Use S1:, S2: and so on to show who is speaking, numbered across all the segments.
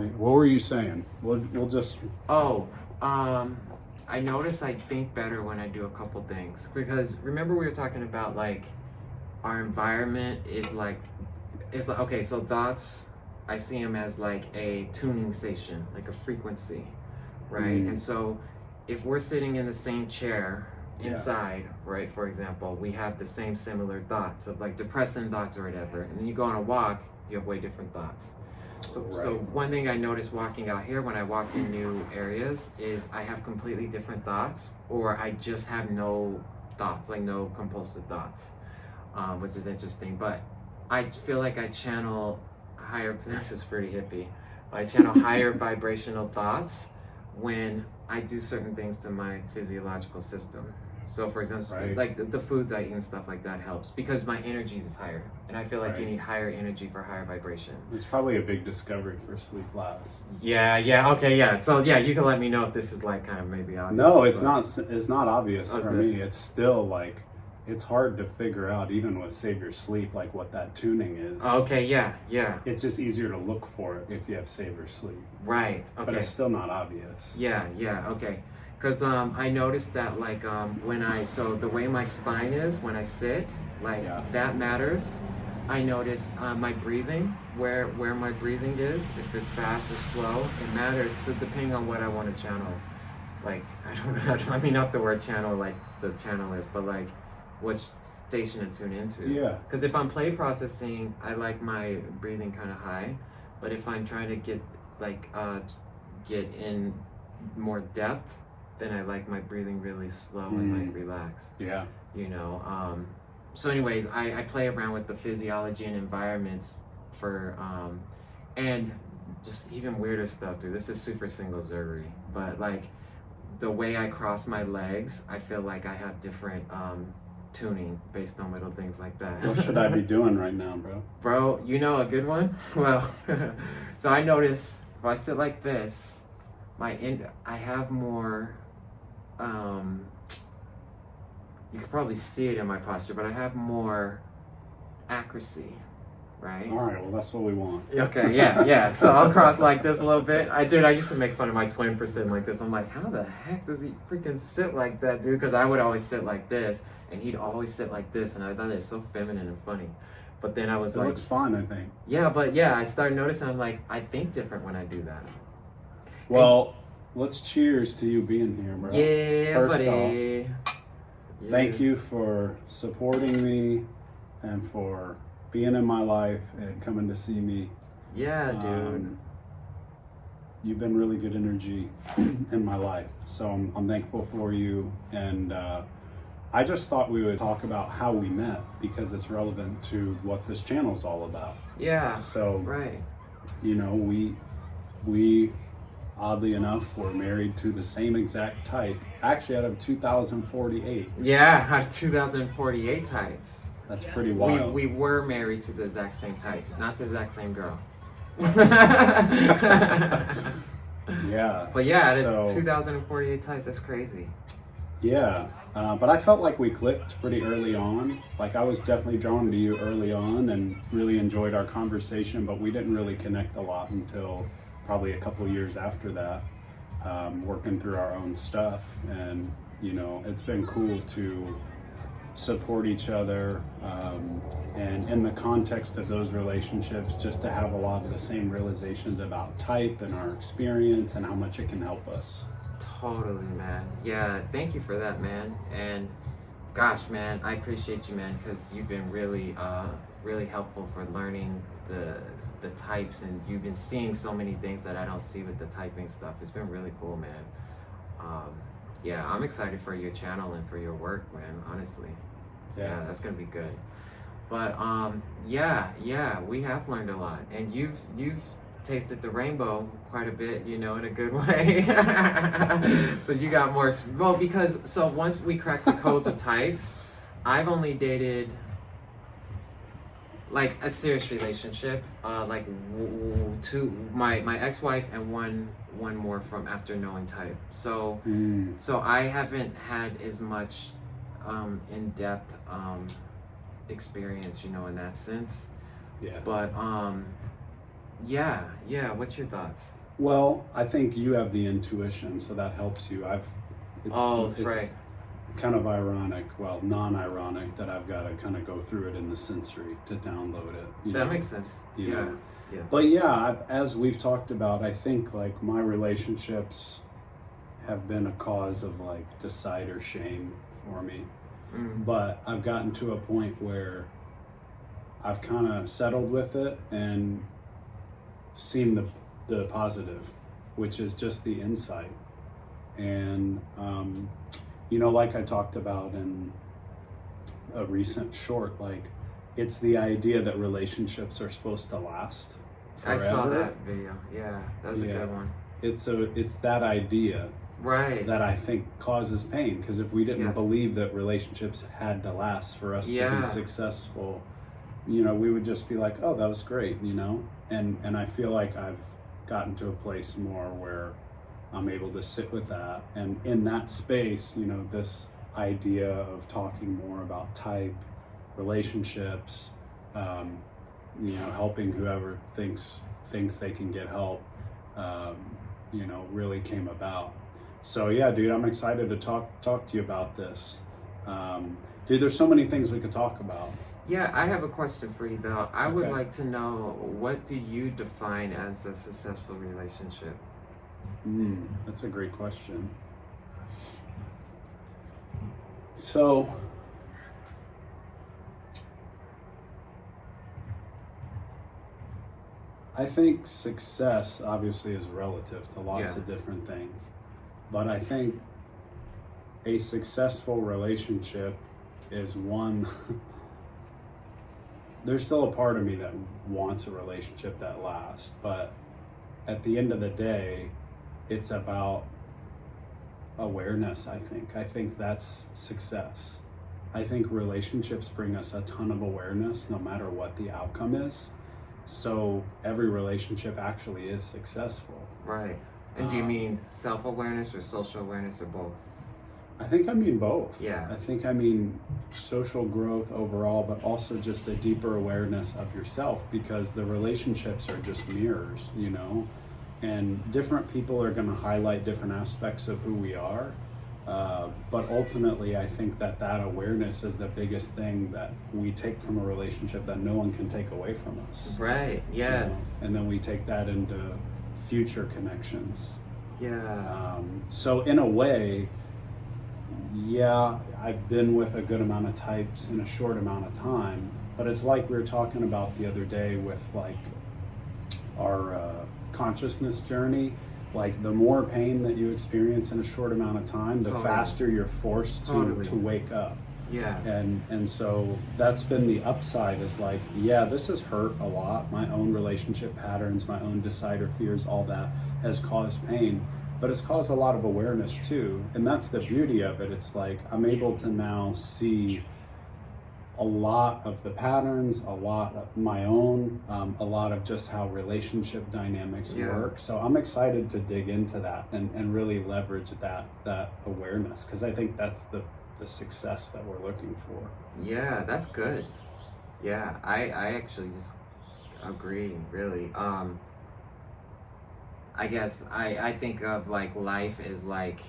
S1: What were you saying? We'll just.
S2: Oh, I notice I think better when I do a couple things, because remember we were talking about like our environment is like okay, so thoughts, I see them as like a tuning station, like a frequency, right? And so if we're sitting in the same chair inside, right, for example, we have the same similar thoughts of like depressing thoughts or whatever, and then you go on a walk, you have way different thoughts. So one thing I noticed walking out here when I walk in new areas is I have completely different thoughts, or I just have no thoughts, like no compulsive thoughts, which is interesting. But I feel like I channel higher, this is pretty hippie, I channel higher vibrational thoughts when I do certain things to my physiological system. So for example, like the foods I eat and stuff like that helps, because my energy is higher, and I feel like you need higher energy for higher vibration.
S1: It's probably a big discovery for Sleep Labs.
S2: Okay, so you can let me know if this is like kind of maybe obvious.
S1: No, it's not obvious for me. It's still like, it's hard to figure out, even with Save Your Sleep, like what that tuning is.
S2: Okay, yeah.
S1: It's just easier to look for it if you have Save Your Sleep.
S2: Right, okay.
S1: But it's still not obvious.
S2: Yeah, okay. Because I noticed that like so the way my spine is when I sit, like that matters. I notice my breathing, where my breathing is, if it's fast or slow, it matters depending on what I want to channel. Like, I mean not the word channel like the channelers, but like which station to tune into.
S1: Yeah.
S2: Because if I'm play processing, I like my breathing kind of high, but if I'm trying to get in more depth, then I like my breathing really slow and like relaxed.
S1: Yeah.
S2: You know. So anyways, I play around with the physiology and environments for and just even weirder stuff, dude. This is super single observery, but like the way I cross my legs, I feel like I have different tuning based on little things like that.
S1: What should I be doing right now, bro?
S2: Bro, you know a good one? Well, so I notice if I sit like this, I have more, you could probably see it in my posture, but I have more accuracy, right?
S1: All right, well, that's what we want.
S2: Okay, yeah. So I'll cross like this a little bit. I used to make fun of my twin for sitting like this. I'm like, how the heck does he freaking sit like that, dude? Because I would always sit like this, and he'd always sit like this, and I thought it was so feminine and funny. But then I was like...
S1: It looks fun, I think.
S2: Yeah, I started noticing, I'm like, I think different when I do that.
S1: Well, let's cheers to you being here, bro.
S2: Yeah,
S1: First
S2: buddy.
S1: off, thank you for supporting me and for being in my life and coming to see me.
S2: Yeah, dude.
S1: You've been really good energy in my life, so I'm thankful for you. And I just thought we would talk about how we met, because it's relevant to what this channel is all about.
S2: Yeah.
S1: So,
S2: right.
S1: You know, we oddly enough were married to the same exact type. Actually, out of 2048.
S2: Yeah, out of 2048 types.
S1: That's pretty wild.
S2: We were married to the exact same type, not the exact same girl.
S1: Yeah.
S2: But yeah, so, 2048 types, that's crazy.
S1: Yeah, but I felt like we clicked pretty early on. Like I was definitely drawn to you early on and really enjoyed our conversation, but we didn't really connect a lot until probably a couple years after that, working through our own stuff. And, you know, it's been cool to support each other, and in the context of those relationships, just to have a lot of the same realizations about type and our experience and how much it can help us.
S2: Totally, man. Yeah, thank you for that, man. And gosh, man, I appreciate you, man, because you've been really really helpful for learning the types, and you've been seeing so many things that I don't see with the typing stuff. It's been really cool, man. Yeah, I'm excited for your channel and for your work, man, honestly. Yeah, that's gonna be good. But yeah, we have learned a lot, and you've tasted the rainbow quite a bit, you know, in a good way. So you got more, well, because so once we cracked the codes of types, I've only dated like a serious relationship, like two, my ex-wife and one more from after knowing type. So so I haven't had as much in-depth experience, you know, in that sense.
S1: Yeah.
S2: But Yeah, yeah. What's your thoughts?
S1: Well, I think you have the intuition, so that helps you. It's
S2: Right.
S1: kind of ironic, well, non-ironic, that I've got to kind of go through it in the sensory to download it.
S2: That makes sense.
S1: You
S2: Yeah,
S1: know.
S2: yeah.
S1: But yeah, as we've talked about, I think like my relationships have been a cause of like decider shame for me.
S2: Mm.
S1: But I've gotten to a point where I've kind of settled with it and seen the positive, which is just the insight. And, like I talked about in a recent short, like it's the idea that relationships are supposed to last forever.
S2: I saw that video. Yeah, that's a
S1: Yeah.
S2: good one.
S1: It's that idea
S2: Right.
S1: that I think causes pain, because if we didn't
S2: Yes.
S1: believe that relationships had to last for us to
S2: Yeah.
S1: be successful, we would just be like, oh, that was great, and I feel like I've gotten to a place more where I'm able to sit with that, and in that space, this idea of talking more about type, relationships, helping whoever thinks they can get help, really came about. So yeah, dude, I'm excited to talk to you about this. Dude, there's so many things we could talk about.
S2: Yeah, I have a question for you though. I would
S1: Okay.
S2: like to know, what do you define as a successful relationship?
S1: That's a great question. So, I think success obviously is relative to lots
S2: Yeah.
S1: of different things, but I think a successful relationship is one. There's still a part of me that wants a relationship that lasts, but at the end of the day, it's about awareness. I think that's success. I think relationships bring us a ton of awareness no matter what the outcome is. So every relationship actually is successful.
S2: Right. And do you mean self-awareness or social awareness or both?
S1: I think I mean both.
S2: Yeah.
S1: I think I mean social growth overall, but also just a deeper awareness of yourself, because the relationships are just mirrors, and different people are going to highlight different aspects of who we are. But ultimately, I think that awareness is the biggest thing that we take from a relationship that no one can take away from us.
S2: Right. Yes.
S1: And then we take that into future connections.
S2: Yeah.
S1: So in a way, yeah, I've been with a good amount of types in a short amount of time, but it's like we were talking about the other day with like our consciousness journey. Like the more pain that you experience in a short amount of time, the
S2: Totally.
S1: faster you're forced
S2: Totally.
S1: to wake up.
S2: Yeah.
S1: And so that's been the upside, is like, yeah, this has hurt a lot. My own relationship patterns, my own decider fears, all that has caused pain, but it's caused a lot of awareness too. And that's the beauty of it. It's like I'm able to now see a lot of the patterns, a lot of my own, a lot of just how relationship dynamics
S2: Yeah.
S1: work. So I'm excited to dig into that and really leverage that awareness, because I think that's the success that we're looking for.
S2: Yeah, that's good. Yeah, I actually just agree, really. I guess I think of like life as like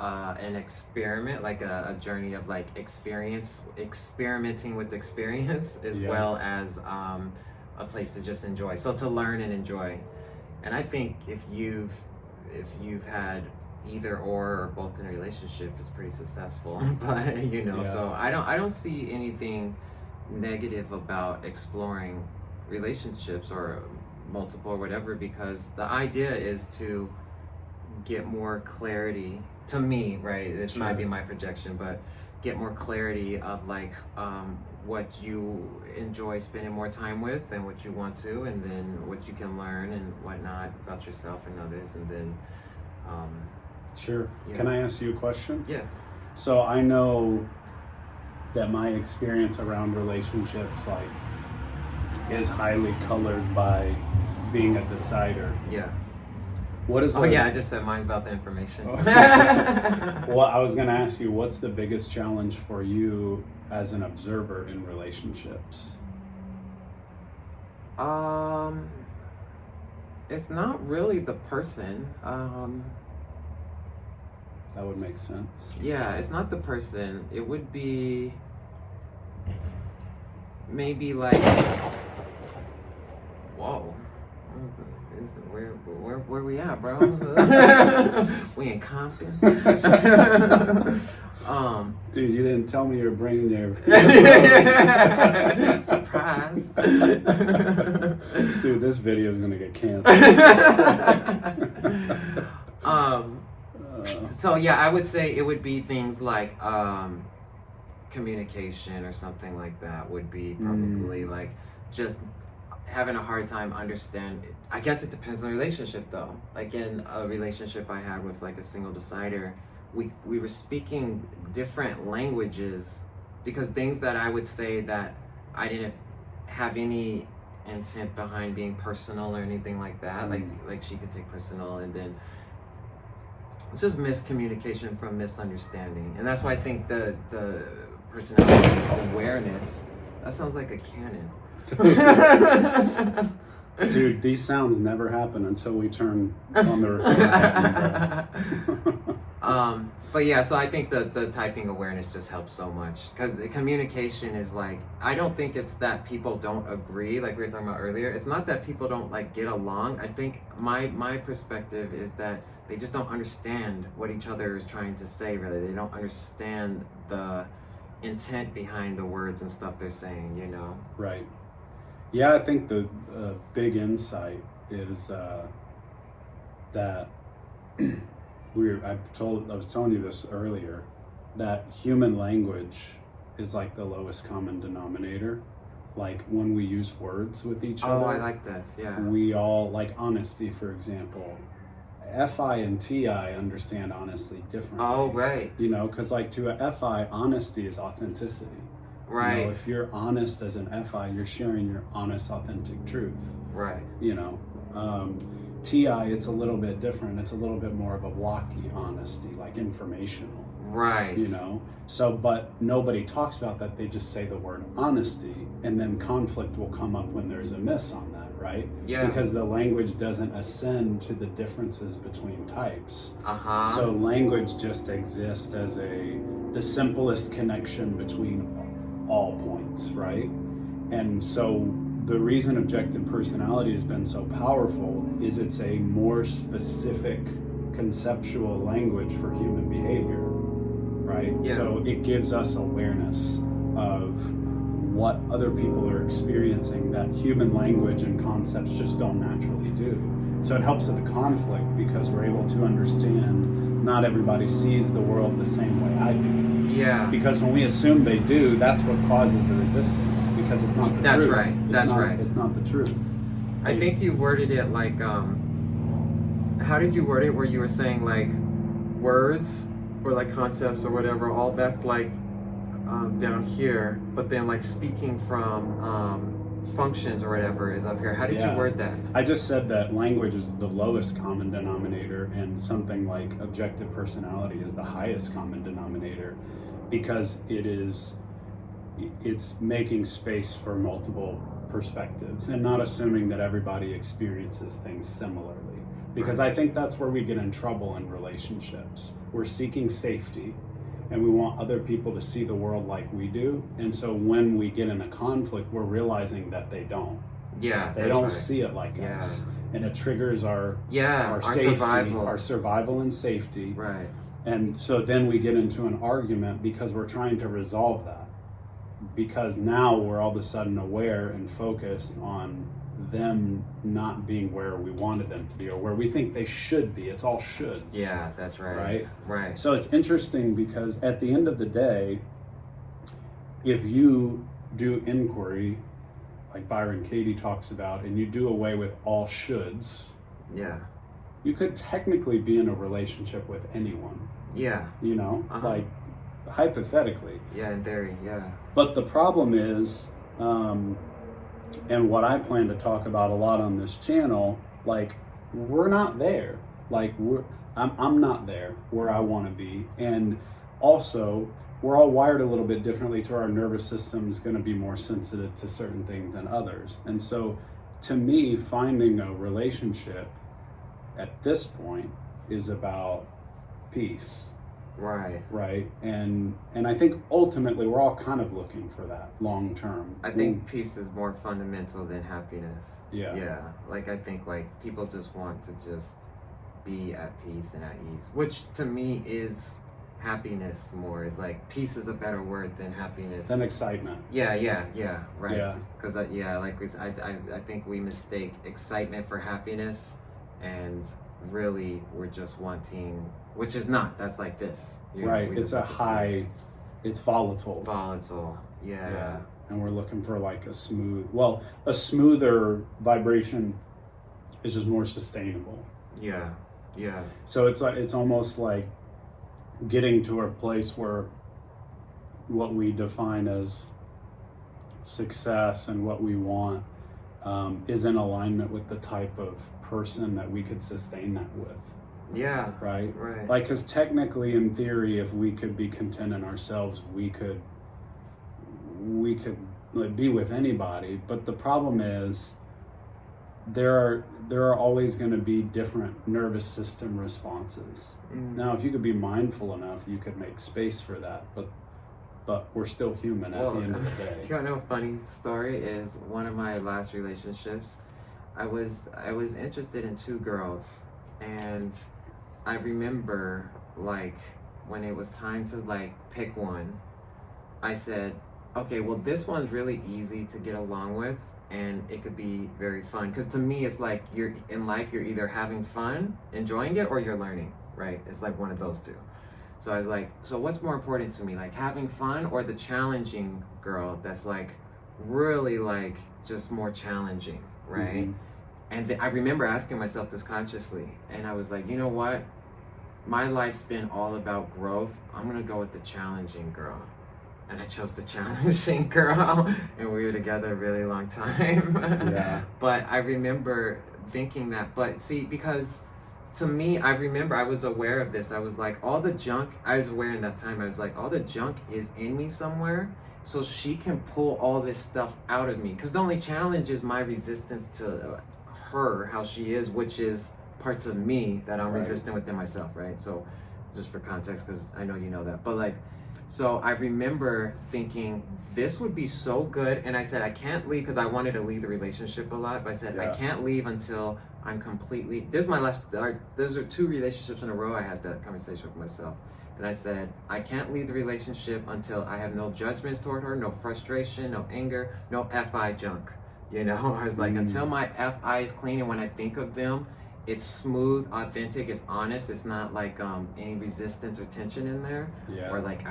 S2: an experiment, like a journey of like experimenting with experience, as
S1: Yeah.
S2: well as a place to just enjoy. So to learn and enjoy. And I think if you've had either or both in a relationship, it's pretty successful. But
S1: Yeah.
S2: so I don't see anything negative about exploring relationships or multiple or whatever, because the idea is to get more clarity, to me, right? This
S1: Sure.
S2: might be my projection, but get more clarity of like what you enjoy spending more time with and what you want to, and then what you can learn and whatnot about yourself and others, and then
S1: Sure.
S2: Yeah.
S1: Can I ask you a question?
S2: yeah.
S1: So I know that my experience around relationships like is highly colored by being a decider.
S2: Yeah.
S1: What is
S2: Oh
S1: the-
S2: yeah, I just said mine's about the information.
S1: Well, I was going to ask you, what's the biggest challenge for you as an observer in relationships?
S2: It's not really the person.
S1: That would make sense.
S2: Yeah, it's not the person. It would be maybe like, whoa. Where we at, bro? We in Compton.
S1: Dude, you didn't tell me you're bringing your
S2: surprise.
S1: Dude, this video is gonna get canceled.
S2: So yeah, I would say it would be things like communication or something like that would be probably like just having a hard time understand. I guess it depends on the relationship though. Like in a relationship I had with like a single decider, we were speaking different languages because things that I would say that I didn't have any intent behind being personal or anything like that. Like she could take personal, and then it's just miscommunication from misunderstanding. And that's why I think the personality awareness, that sounds like a cannon.
S1: Dude, these sounds never happen until we turn on the recording.
S2: But yeah, so I think the typing awareness just helps so much, because the communication is like, I don't think it's that people don't agree, like we were talking about earlier. It's not that people don't like get along. I think my perspective is that they just don't understand what each other is trying to say, really. They don't understand the intent behind the words and stuff they're saying, you know?
S1: Right. Yeah, I think the big insight is that I was telling you this earlier, that human language is like the lowest common denominator. Like when we use words with each other.
S2: Oh, I like this, yeah.
S1: We all, like honesty, for example. FI and TI understand honesty differently.
S2: Oh, right.
S1: You know, because like to a FI, honesty is authenticity.
S2: Right.
S1: You know, if you're honest as an FI, you're sharing your honest, authentic truth.
S2: Right.
S1: You know, TI, it's a little bit different. It's a little bit more of a blocky honesty, like informational.
S2: Right.
S1: You know, so, but nobody talks about that. They just say the word honesty, and then conflict will come up when there's a miss on that, right?
S2: Yeah.
S1: Because the language doesn't ascend to the differences between types.
S2: Uh-huh.
S1: So language just exists as the simplest connection between all points, right? And so the reason objective personality has been so powerful is it's a more specific conceptual language for human behavior, right?
S2: Yeah.
S1: So it gives us awareness of what other people are experiencing that human language and concepts just don't naturally do. So it helps with the conflict because we're able to understand not everybody sees the world the same way I do.
S2: Yeah.
S1: Because when we assume they do, that's what causes a resistance, because it's not the
S2: That's
S1: truth.
S2: right. That's right.
S1: It's not the truth.
S2: I think you worded it like, how did you word it where you were saying like words or like concepts or whatever, all that's like down here, but then like speaking from functions or whatever is up here. How did you word that?
S1: I just said that language is the lowest common denominator and something like objective personality is the highest common denominator, because it's making space for multiple perspectives and not assuming that everybody experiences things similarly. Because I think that's where we get in trouble in relationships. We're seeking safety, and we want other people to see the world like we do. And so when we get in a conflict, we're realizing that they don't.
S2: Yeah,
S1: They don't see it like us. And it triggers our safety, our survival and safety.
S2: Right.
S1: And so then we get into an argument because we're trying to resolve that. Because now we're all of a sudden aware and focused on them not being where we wanted them to be or where we think they should be. It's all shoulds.
S2: Yeah, that's right.
S1: Right?
S2: Right.
S1: So it's interesting because at the end of the day, if you do inquiry, like Byron Katie talks about, and you do away with all shoulds,
S2: yeah,
S1: you could technically be in a relationship with anyone.
S2: Yeah.
S1: You know, like hypothetically.
S2: Yeah, in theory, yeah. But
S1: the problem is, and what I plan to talk about a lot on this channel, like we're not there. Like I'm not there where I want to be, and also we're all wired a little bit differently to our nervous system is going to be more sensitive to certain things than others. And so to me, finding a relationship at this point is about peace.
S2: Right.
S1: Right. And I think ultimately we're all kind of looking for that long term.
S2: I think peace is more fundamental than happiness.
S1: Yeah.
S2: Yeah. Like I think like people just want to just be at peace and at ease, which to me is happiness more. Is like peace is a better word than happiness.
S1: Than excitement.
S2: Yeah, right.
S1: Yeah.
S2: Because I think we mistake excitement for happiness, and really we're just wanting, which is not. That's like this.
S1: Right. It's a high. It's volatile.
S2: Volatile. Yeah.
S1: And we're looking for like a smoother vibration is just more sustainable.
S2: Yeah. Yeah.
S1: So it's almost like getting to a place where what we define as success and what we want is in alignment with the type of person that we could sustain that with.
S2: Yeah.
S1: Right?
S2: Right.
S1: Like, because technically, in theory, if we could be content in ourselves, we could like, be with anybody. But the problem is there are always going to be different nervous system responses. Now, if you could be mindful enough, you could make space for that. But we're still human at the end of the day.
S2: You want to know a funny story? Is one of my last relationships, I was interested in two girls, and I remember like when it was time to like pick one, I said, okay, well this one's really easy to get along with, and it could be very fun. Because to me, it's like you're in life, you're either having fun, enjoying it, or you're learning, right? It's like one of those two. So I was like, so what's more important to me, like having fun or the challenging girl that's like really like just more challenging, right?
S1: Mm-hmm.
S2: And I remember asking myself this consciously, and I was like, you know what? My life's been all about growth. I'm gonna go with the challenging girl. And I chose the challenging girl, and we were together a really long time.
S1: Yeah.
S2: But I remember thinking that, but see, because to me, I remember I was aware of this. I was like, all the junk, I was aware in that time, I was like, all the junk is in me somewhere, so she can pull all this stuff out of me. Because the only challenge is my resistance to her, how she is, which is parts of me that I'm resistant within myself, right? So just for context, because I know you know that. But like, so I remember thinking, this would be so good. And I said, I can't leave, because I wanted to leave the relationship a lot. But I said, I can't leave until I'm completely, this is my last, those are two relationships in a row I had that conversation with myself. And I said, I can't leave the relationship until I have no judgments toward her, no frustration, no anger, no FI junk. You know, I was like, until my FI is clean, and when I think of them, it's smooth, authentic, it's honest. It's not like any resistance or tension in there.
S1: Yeah.
S2: Or like,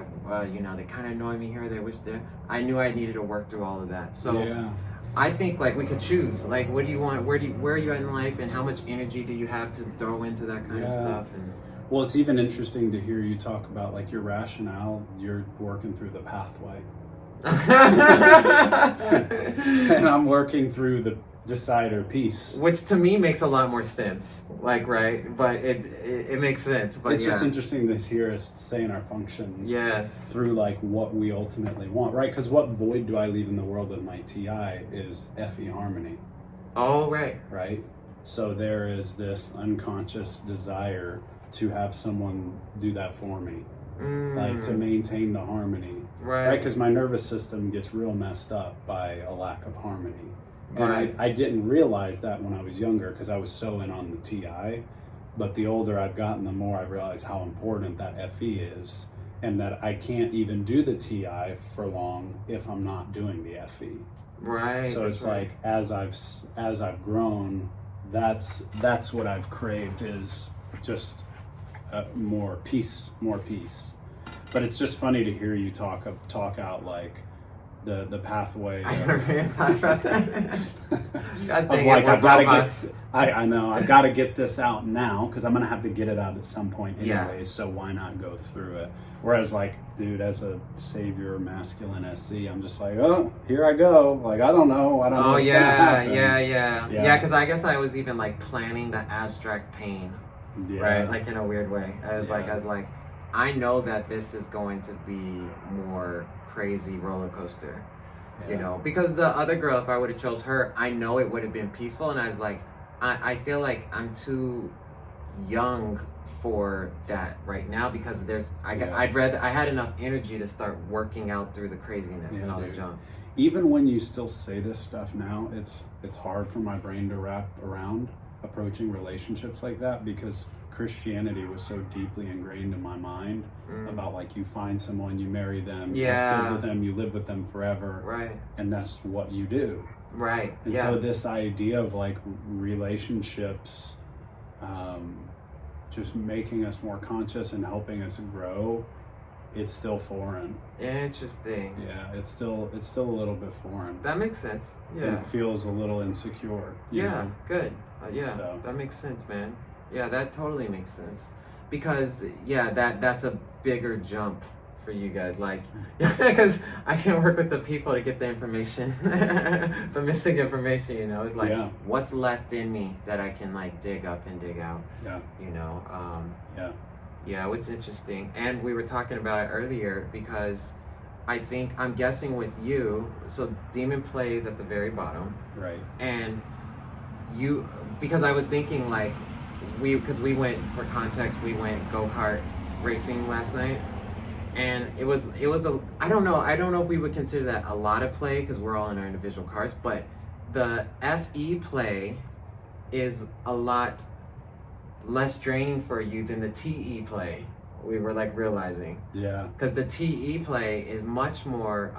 S2: you know, they kind of annoy me here, they wish they. I knew I needed to work through all of that. So I think like we could choose. Like, what do you want? Where are you at in life, and how much energy do you have to throw into that kind of stuff? And
S1: well, it's even interesting to hear you talk about like your rationale. You're working through the pathway. And I'm working through the decider piece,
S2: which to me makes a lot more sense, like, right? But it makes sense. But
S1: it's just interesting to hear us saying our functions through like what we ultimately want, right? Because what void do I leave in the world with my TI is FE harmony.
S2: Oh,
S1: right. So there is this unconscious desire to have someone do that for me, like to maintain the harmony, right? Because my nervous system gets real messed up by a lack of harmony. And I didn't realize that when I was younger, because I was so in on the TI. But the older I've gotten, the more I've realized how important that FE is, and that I can't even do the TI for long if I'm not doing the FE.
S2: Right.
S1: So it's like as I've grown, that's what I've craved, is just more peace. But it's just funny to hear you talk out like the pathway.
S2: I never really thought about that. God dang
S1: like,
S2: it,
S1: I've got to get. I know I've got to get this out now, because I'm gonna have to get it out at some point anyway. So why not go through it? Whereas, like, dude, as a savior masculine SC, I'm just like, oh, here I go. Like, I don't know what's gonna happen.
S2: Yeah. Because I guess I was even like planning the abstract pain, right? Like in a weird way. I was like, I know that this is going to be more crazy roller coaster. you
S1: Yeah.
S2: know, because the other girl, if I would have chose her, I know it would have been peaceful, and I was like, I feel like I'm too young for that right now, because I had enough energy to start working out through the craziness and all the
S1: dude.
S2: junk.
S1: Even when you still say this stuff now, it's hard for my brain to wrap around approaching relationships like that, because Christianity was so deeply ingrained in my mind about like, you find someone, you marry them, you have kids with them, you live with them forever,
S2: Right.
S1: and that's what you do.
S2: Right.
S1: And
S2: yeah.
S1: so this idea of like relationships just making us more conscious and helping us grow, it's still foreign.
S2: Interesting.
S1: Yeah, it's still a little bit foreign.
S2: That makes sense. Yeah.
S1: It feels a little insecure. you
S2: Yeah,
S1: know?
S2: good. Yeah,
S1: So.
S2: that makes sense, man. Yeah, that totally makes sense. Because yeah, that's a bigger jump for you guys. Like, because I can work with the people to get the information, the missing information. You know, it's like,
S1: Yeah.
S2: what's left in me that I can like dig up and dig out.
S1: Yeah.
S2: You know.
S1: Yeah.
S2: Yeah, what's interesting, and we were talking about it earlier, because I'm guessing with you, so demon plays at the very bottom,
S1: Right.
S2: and you, because I was thinking like, because we went, for context, we went go-kart racing last night, and it was I don't know if we would consider that a lot of play, because we're all in our individual cars, but the FE play is a lot less draining for you than the TE play. We were like realizing,
S1: Yeah.
S2: because the TE play is much more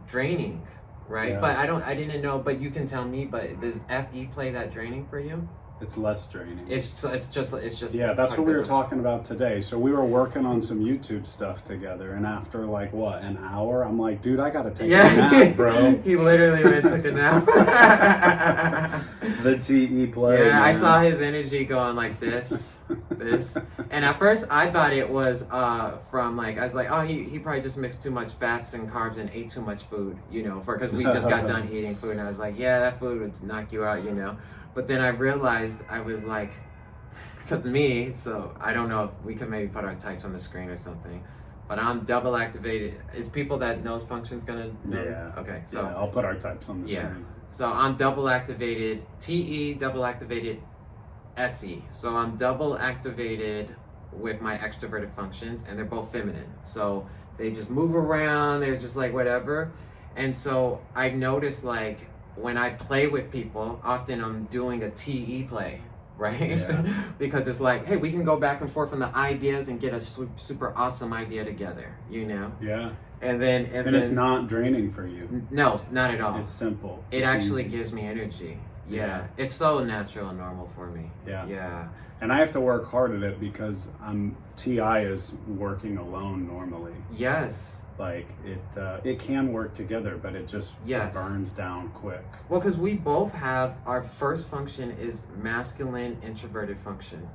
S2: draining, right?
S1: Yeah.
S2: But I didn't know. But you can tell me. But does FE play that draining for you?
S1: It's less draining.
S2: It's just.
S1: Yeah, that's what we were talking about today. So we were working on some YouTube stuff together, and after like an hour, I'm like, dude, I gotta take a nap, bro.
S2: He literally went and took a nap.
S1: The TE play.
S2: Yeah,
S1: man.
S2: I saw his energy going like this, and at first I thought it was from like, I was like, oh, he probably just mixed too much fats and carbs and ate too much food, you know, because we just got done eating food, and I was like, yeah, that food would knock you out, you know. But then I realized, I was like, because me, so I don't know if we could maybe put our types on the screen or something, but I'm double activated. Is people that knows functions gonna know?
S1: Yeah.
S2: Okay, so
S1: yeah, I'll put our types on the screen.
S2: So I'm double activated TE, double activated SE. So I'm double activated with my extroverted functions, and they're both feminine. So they just move around, they're just like whatever. And so I've noticed, like, when I play with people, often I'm doing a TE play, right?
S1: Yeah.
S2: Because it's like, hey, we can go back and forth on the ideas and get a super awesome idea together, you know?
S1: Yeah.
S2: And then
S1: it's not draining for you.
S2: No, not at all.
S1: It's simple.
S2: It
S1: It's
S2: actually
S1: easy.
S2: gives me energy.
S1: Yeah.
S2: Yeah. It's so natural and normal for me.
S1: Yeah.
S2: Yeah.
S1: And I have to work hard at it because TI is working alone normally.
S2: Yes.
S1: Like it can work together, but it just
S2: Yes.
S1: burns down quick.
S2: Well, because we both have, our first function is masculine introverted function.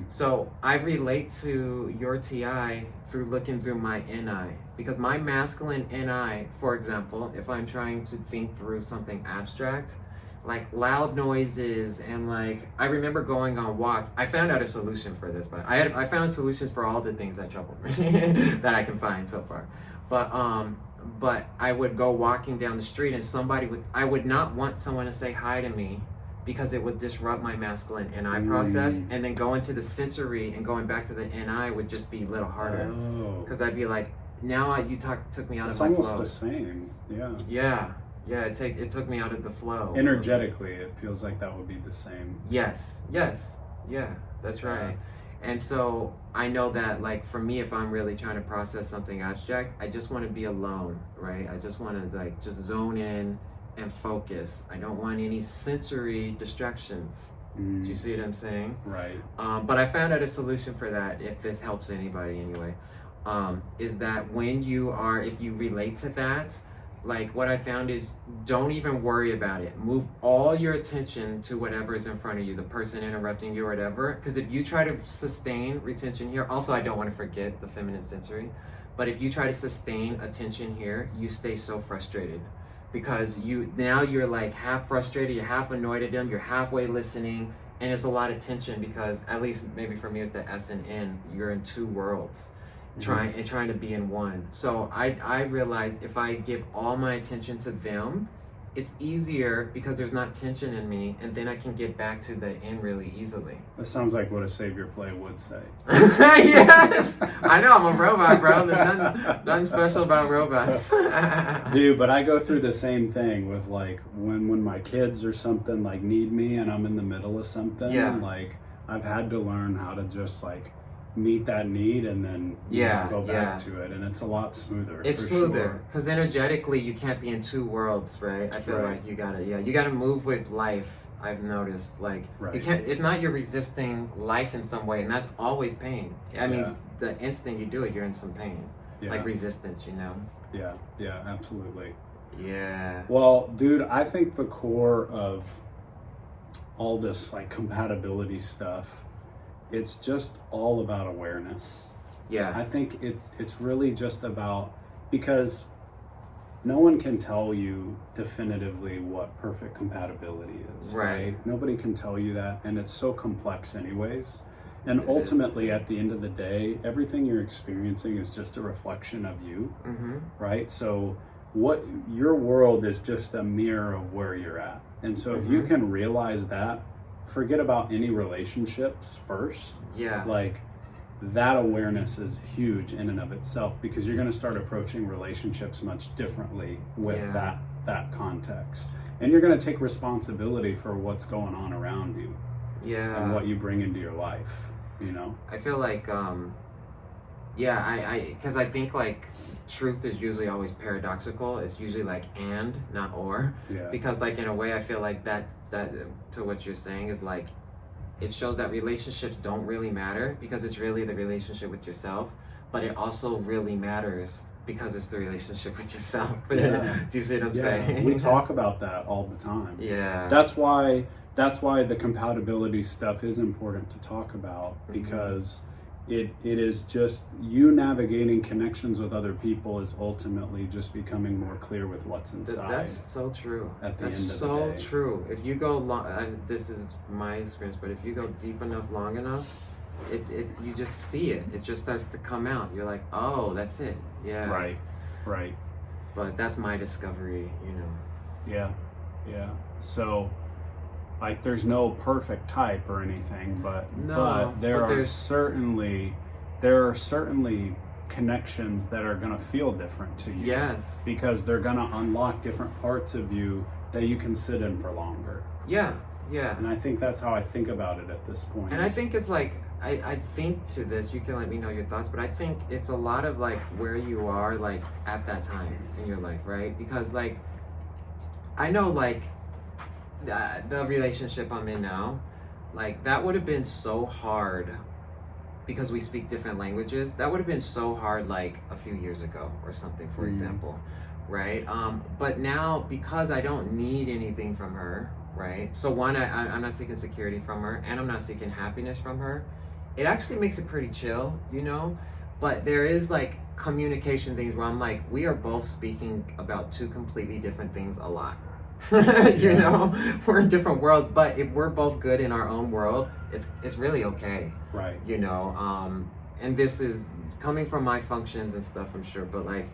S2: So I relate to your TI through looking through my NI, because my masculine NI, for example, if I'm trying to think through something abstract, like loud noises, and like, I remember going on walks. I found out a solution for this, but I found solutions for all the things that trouble me that I can find so far. But I would go walking down the street, and I would not want someone to say hi to me, because it would disrupt my masculine NI process, and then going to the sensory and going back to the NI would just be a little harder, because I'd be like, now you took me out of my flow.
S1: It's almost the same. Yeah.
S2: Yeah, it took me out of the flow.
S1: Energetically, it feels like that would be the same.
S2: Yes, yeah, that's right. And so I know that, like, for me, if I'm really trying to process something abstract, I just want to be alone, right? I just want to like just zone in and focus. I don't want any sensory distractions. Do you see what I'm saying?
S1: Right.
S2: But I found out a solution for that, if this helps anybody anyway, is that if you relate to that, like, what I found is, don't even worry about it. Move all your attention to whatever is in front of you, the person interrupting you or whatever. Because if you try to sustain retention here, also I don't want to forget the feminine sensory, but if you try to sustain attention here, you stay so frustrated. Because you're like half frustrated, you're half annoyed at them, you're halfway listening, and it's a lot of tension, because, at least maybe for me with the S and N, you're in two worlds. trying to be in one. So I realized if I give all my attention to them, it's easier because there's not tension in me, and then I can get back to the end really easily.
S1: That sounds like what a savior play would say.
S2: Yes, I know, I'm a robot, bro. There's nothing special about robots.
S1: Dude, but I go through the same thing with like when my kids or something like need me and I'm in the middle of something.
S2: Yeah.
S1: Like I've had to learn how to just like meet that need and then go back to it, and it's a lot smoother.
S2: It's smoother because energetically you can't be in two worlds, right? I feel like you gotta move with life. I've noticed, like, you can't, if not, you're resisting life in some way, and that's always pain. I mean, the instant you do it, you're in some pain, like resistance, you know?
S1: Yeah, absolutely.
S2: Yeah.
S1: Well, dude, I think the core of all this like compatibility stuff, it's just all about awareness.
S2: Yeah.
S1: I think it's really just about, because no one can tell you definitively what perfect compatibility is, right? Nobody can tell you that, and it's so complex anyways. And ultimately, at the end of the day, everything you're experiencing is just a reflection of you, right? So what your world is just a mirror of where you're at. And so if you can realize that, forget about any relationships first.
S2: Yeah.
S1: Like, that awareness is huge in and of itself, because you're going to start approaching relationships much differently with that context, and you're going to take responsibility for what's going on around you and what you bring into your life, you know.
S2: I feel like because I think like truth is usually always paradoxical. It's usually like and, not or, because like in a way I feel like that to what you're saying is like, it shows that relationships don't really matter because it's really the relationship with yourself, but it also really matters because it's the relationship with yourself. Do you see what I'm saying?
S1: We talk about that all the time.
S2: Yeah.
S1: That's why the compatibility stuff is important to talk about, because it is just you navigating connections with other people is ultimately just becoming more clear with what's inside.
S2: That's so true.
S1: At the
S2: That's
S1: end of
S2: so
S1: the day.
S2: true. If you go long, this is my experience, but if you go deep enough, long enough, it you just see it. It just starts to come out. You're like, oh, that's it. Yeah.
S1: Right.
S2: But that's my discovery, you know.
S1: Yeah. So, like, there's no perfect type or anything, but there are certainly connections that are going to feel different to you.
S2: Yes.
S1: Because they're going to unlock different parts of you that you can sit in for longer.
S2: Yeah.
S1: And I think that's how I think about it at this point.
S2: And I think it's like, I think to this, you can let me know your thoughts, but I think it's a lot of like where you are like at that time in your life, right? Because like, I know like, the relationship I'm in now, like that would have been so hard because we speak different languages. That would have been so hard like a few years ago or something, for example, right? But now, because I don't need anything from her, right? So one, I'm not seeking security from her, and I'm not seeking happiness from her. It actually makes it pretty chill, you know? But there is like communication things where I'm like, we are both speaking about two completely different things a lot. You know, we're in different worlds, but if we're both good in our own world, it's really okay,
S1: right?
S2: You know, and this is coming from my functions and stuff, I'm sure, but like,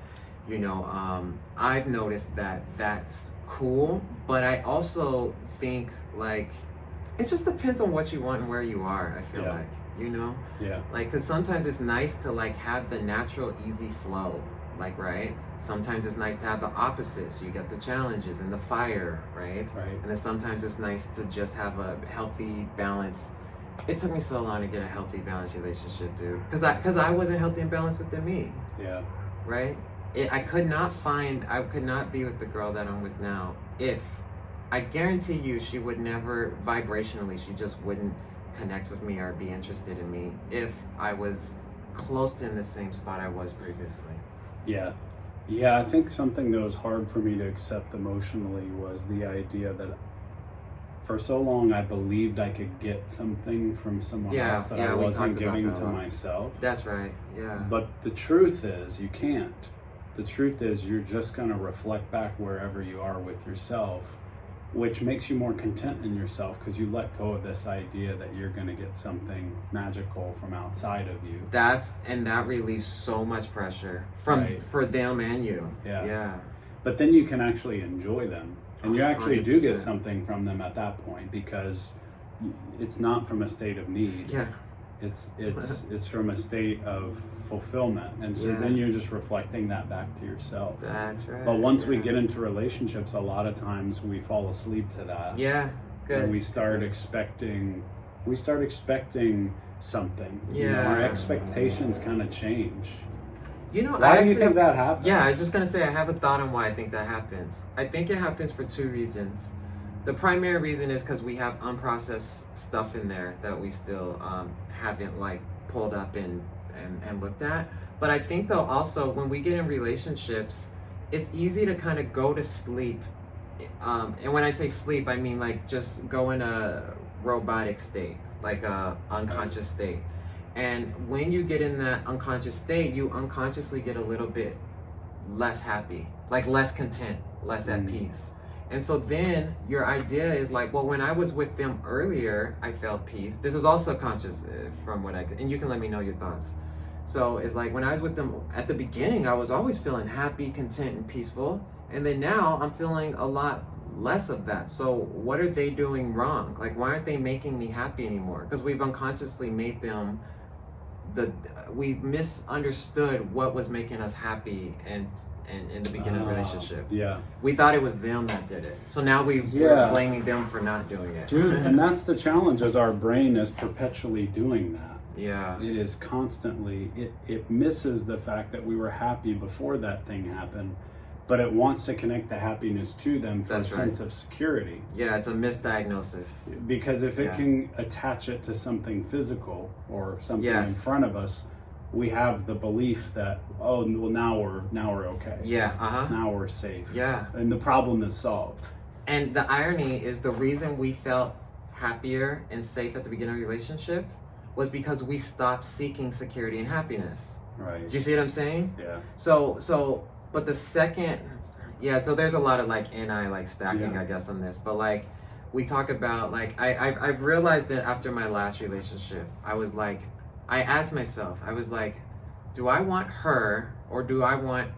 S2: you know, I've noticed that that's cool, but I also think like it just depends on what you want and where you are. I feel like, you know, like, because sometimes it's nice to like have the natural easy flow, like, right? Sometimes it's nice to have the opposite, so you get the challenges and the fire, right? And then sometimes it's nice to just have a healthy balance. It took me so long to get a healthy, balanced relationship, dude, because I wasn't healthy and balanced within me. Right? I could not be with the girl that I'm with now if, I guarantee you, she would never, vibrationally, she just wouldn't connect with me or be interested in me if I was close to in the same spot I was previously.
S1: Yeah, I think something that was hard for me to accept emotionally was the idea that for so long I believed I could get something from someone else that I wasn't giving to myself.
S2: That's right,
S1: But the truth is, you can't. The truth is, you're just going to reflect back wherever you are with yourself. which makes you more content in yourself because you let go of this idea that you're going to get something magical from outside of you.
S2: That relieves so much pressure for them and you. Yeah.
S1: But then you can actually enjoy them, and you actually
S2: 100%.
S1: do get something from them at that point, because it's not from a state of need.
S2: Yeah.
S1: It's from a state of fulfillment, and so then you're just reflecting that back to yourself.
S2: That's right.
S1: But once we get into relationships, a lot of times we fall asleep to that.
S2: Yeah, good.
S1: And we start expecting something.
S2: Yeah.
S1: You know, our expectations kind of change.
S2: You know,
S1: Why do you think that happens?
S2: Yeah, I was just gonna say I have a thought on why I think that happens. I think it happens for two reasons. The primary reason is because we have unprocessed stuff in there that we still haven't like pulled up and looked at. But I think though also when we get in relationships, it's easy to kind of go to sleep. And when I say sleep, I mean like just go in a robotic state, like a unconscious state. And when you get in that unconscious state, you unconsciously get a little bit less happy, like less content, less at peace. And so then your idea is like, well, when I was with them earlier, I felt peace. This is all subconscious from what and you can let me know your thoughts. So it's like when I was with them at the beginning, I was always feeling happy, content, and peaceful. And then now I'm feeling a lot less of that. So what are they doing wrong? Like, why aren't they making me happy anymore? Because we've unconsciously made them we misunderstood what was making us happy and in the beginning of the relationship.
S1: Yeah.
S2: We thought it was them that did it. So now we're blaming them for not doing it.
S1: Dude, and that's the challenge, is our brain is perpetually doing that.
S2: Yeah.
S1: It is constantly, it misses the fact that we were happy before that thing happened, but it wants to connect the happiness to them for a sense of security.
S2: Yeah, it's a misdiagnosis.
S1: Because if it can attach it to something physical or something in front of us, we have the belief that, oh, well, now we're okay.
S2: Yeah,
S1: Now we're safe.
S2: Yeah.
S1: And the problem is solved.
S2: And the irony is the reason we felt happier and safe at the beginning of the relationship was because we stopped seeking security and happiness.
S1: Right.
S2: Do you see what I'm saying?
S1: Yeah.
S2: So but the second, so there's a lot of like like stacking, I guess, on this. But like we talk about like I've realized that after my last relationship, I was like, I asked myself, I was like, do I want her or do I want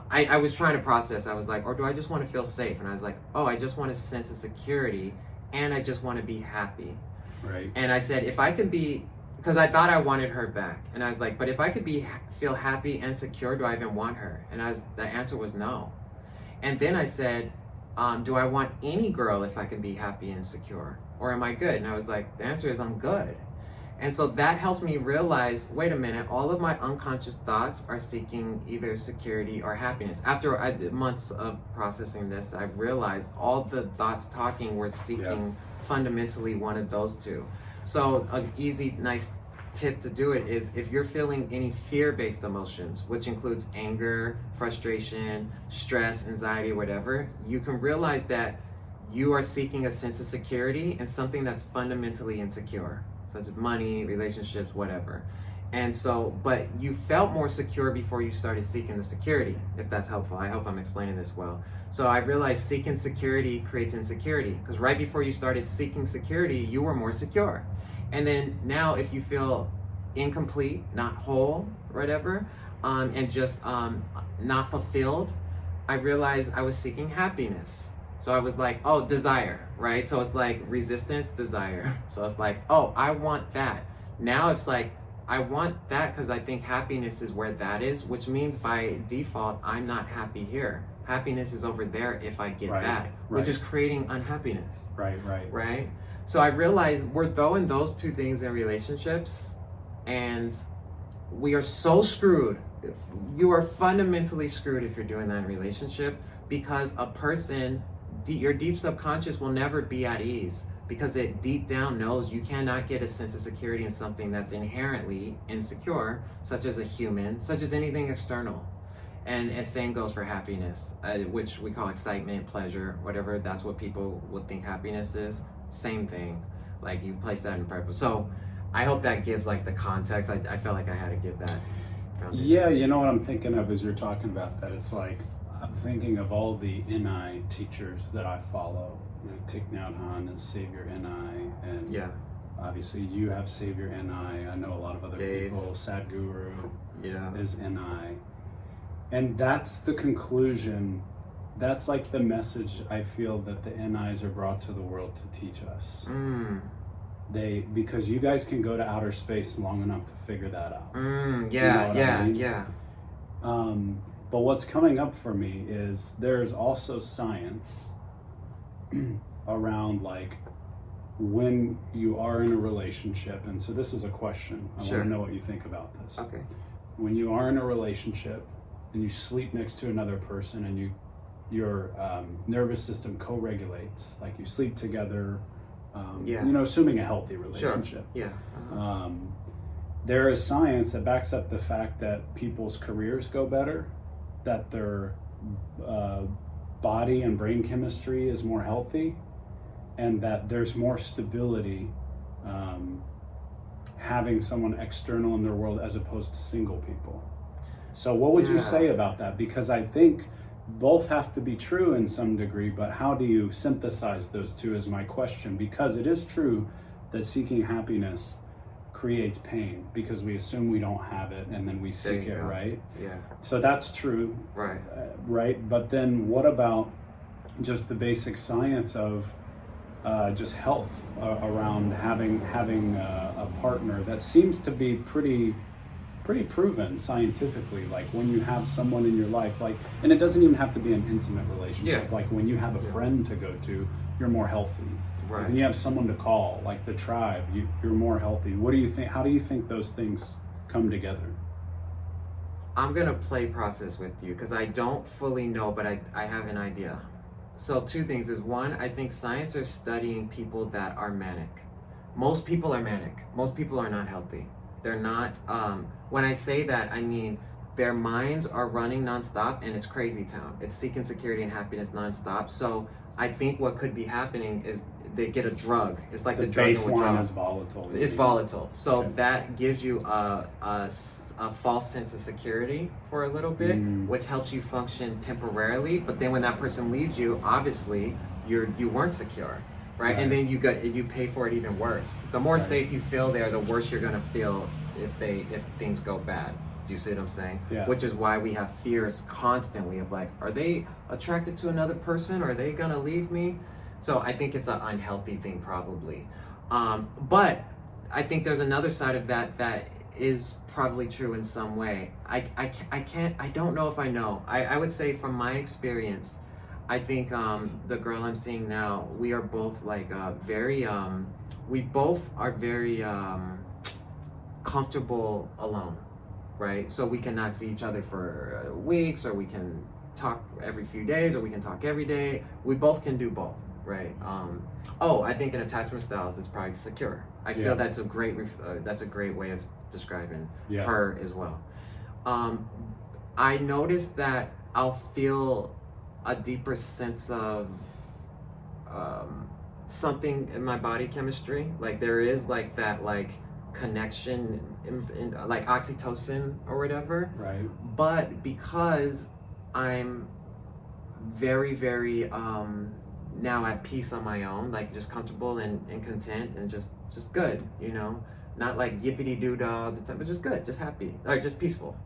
S2: I was trying to process, I was like, or do I just want to feel safe? And I was like, oh, I just want a sense of security and I just want to be happy.
S1: Right.
S2: And I said, if I can be, because I thought I wanted her back, and I was like, but if I could feel happy and secure, do I even want her? And the answer was no. And then I said, do I want any girl if I can be happy and secure, or am I good? And I was like, the answer is I'm good. And so that helped me realize, wait a minute, all of my unconscious thoughts are seeking either security or happiness. After months of processing this, I've realized all the thoughts talking were seeking fundamentally one of those two. So an easy, nice tip to do it is if you're feeling any fear-based emotions, which includes anger, frustration, stress, anxiety, whatever, you can realize that you are seeking a sense of security in something that's fundamentally insecure, such as money, relationships, whatever. And so, but you felt more secure before you started seeking the security, if that's helpful. I hope I'm explaining this well. So I realized seeking security creates insecurity, because right before you started seeking security, you were more secure. And then now if you feel incomplete, not whole, whatever, and just not fulfilled, I realized I was seeking happiness. So I was like, oh, desire, right? So it's like resistance, desire. So it's like, oh, I want that. Now it's like, I want that because I think happiness is where that is, which means by default, I'm not happy here. Happiness is over there if I get that, which is creating unhappiness. Right? So I realized we're throwing those two things in relationships, and we are so screwed. You are fundamentally screwed if you're doing that in a relationship, because a person, your deep subconscious will never be at ease, because it deep down knows you cannot get a sense of security in something that's inherently insecure, such as a human, such as anything external. And same goes for happiness, which we call excitement, pleasure, whatever. That's what people would think happiness is. Same thing. Like you place that in purpose. So I hope that gives like the context. I felt like I had to give that.
S1: Yeah, you know what I'm thinking of as you're talking about that? It's like I'm thinking of all the NI teachers that I follow, Thich Nhat Hanh is Savior NI, and
S2: Yeah.
S1: obviously you have Savior NI. I know a lot of other
S2: Dave.
S1: people. Sadhguru
S2: Yeah.
S1: is NI. And that's the conclusion. That's like the message I feel that the NIs are brought to the world to teach us. Because you guys can go to outer space long enough to figure that out.
S2: Yeah,
S1: I mean?
S2: yeah.
S1: But what's coming up for me is there's also science around like when you are in a relationship. And so this is a question. I
S2: Sure.
S1: want to know what you think about this.
S2: Okay.
S1: When you are in a relationship and you sleep next to another person and your nervous system co-regulates, like you sleep together, assuming a healthy relationship.
S2: Sure. Yeah.
S1: There is science that backs up the fact that people's careers go better, that their body and brain chemistry is more healthy, and that there's more stability having someone external in their world as opposed to single people. So what would you say about that? Because I think both have to be true in some degree, but how do you synthesize those two is my question. Because it is true that seeking happiness creates pain because we assume we don't have it and then we seek it, right?
S2: Yeah.
S1: So that's true.
S2: Right.
S1: Right? But then what about just the basic science of just health around having a partner that seems to be pretty proven scientifically, like when you have someone in your life, like, and it doesn't even have to be an intimate relationship, like when you have a friend to go to, you're more healthy.
S2: Right.
S1: When you have someone to call, like the tribe, you're more healthy. What do you think? How do you think those things come together?
S2: I'm gonna play process with you because I don't fully know, but I have an idea. So two things is, one, I think science are studying people that are manic. Most people are manic. Most people are not healthy. They're not, when I say that, I mean their minds are running nonstop and it's crazy town. It's seeking security and happiness nonstop. So I think what could be happening is they get a drug. It's like the drug
S1: baseline is volatile.
S2: It's volatile. So that gives you a false sense of security for a little bit, which helps you function temporarily. But then when that person leaves you, obviously you weren't secure. Right? And then you pay for it even worse. The more safe you feel there, the worse you're gonna feel if things go bad. Do you see what I'm saying?
S1: Yeah.
S2: Which is why we have fears constantly of like, are they attracted to another person? Are they gonna leave me? So I think it's an unhealthy thing probably. But I think there's another side of that is probably true in some way. I don't know if I know. I would say from my experience, I think the girl I'm seeing now, we are both like we both are very comfortable alone, right? So we cannot see each other for weeks, or we can talk every few days, or we can talk every day. We both can do both, right? I think in attachment styles is probably secure. I feel that's a great way of describing her as well. I noticed that I'll feel a deeper sense of something in my body chemistry. Like there is like that like connection in like oxytocin or whatever.
S1: Right.
S2: But because I'm very, very now at peace on my own, like just comfortable and content and just good, not like yippity doo dah all the time, but just good, just happy, or just peaceful.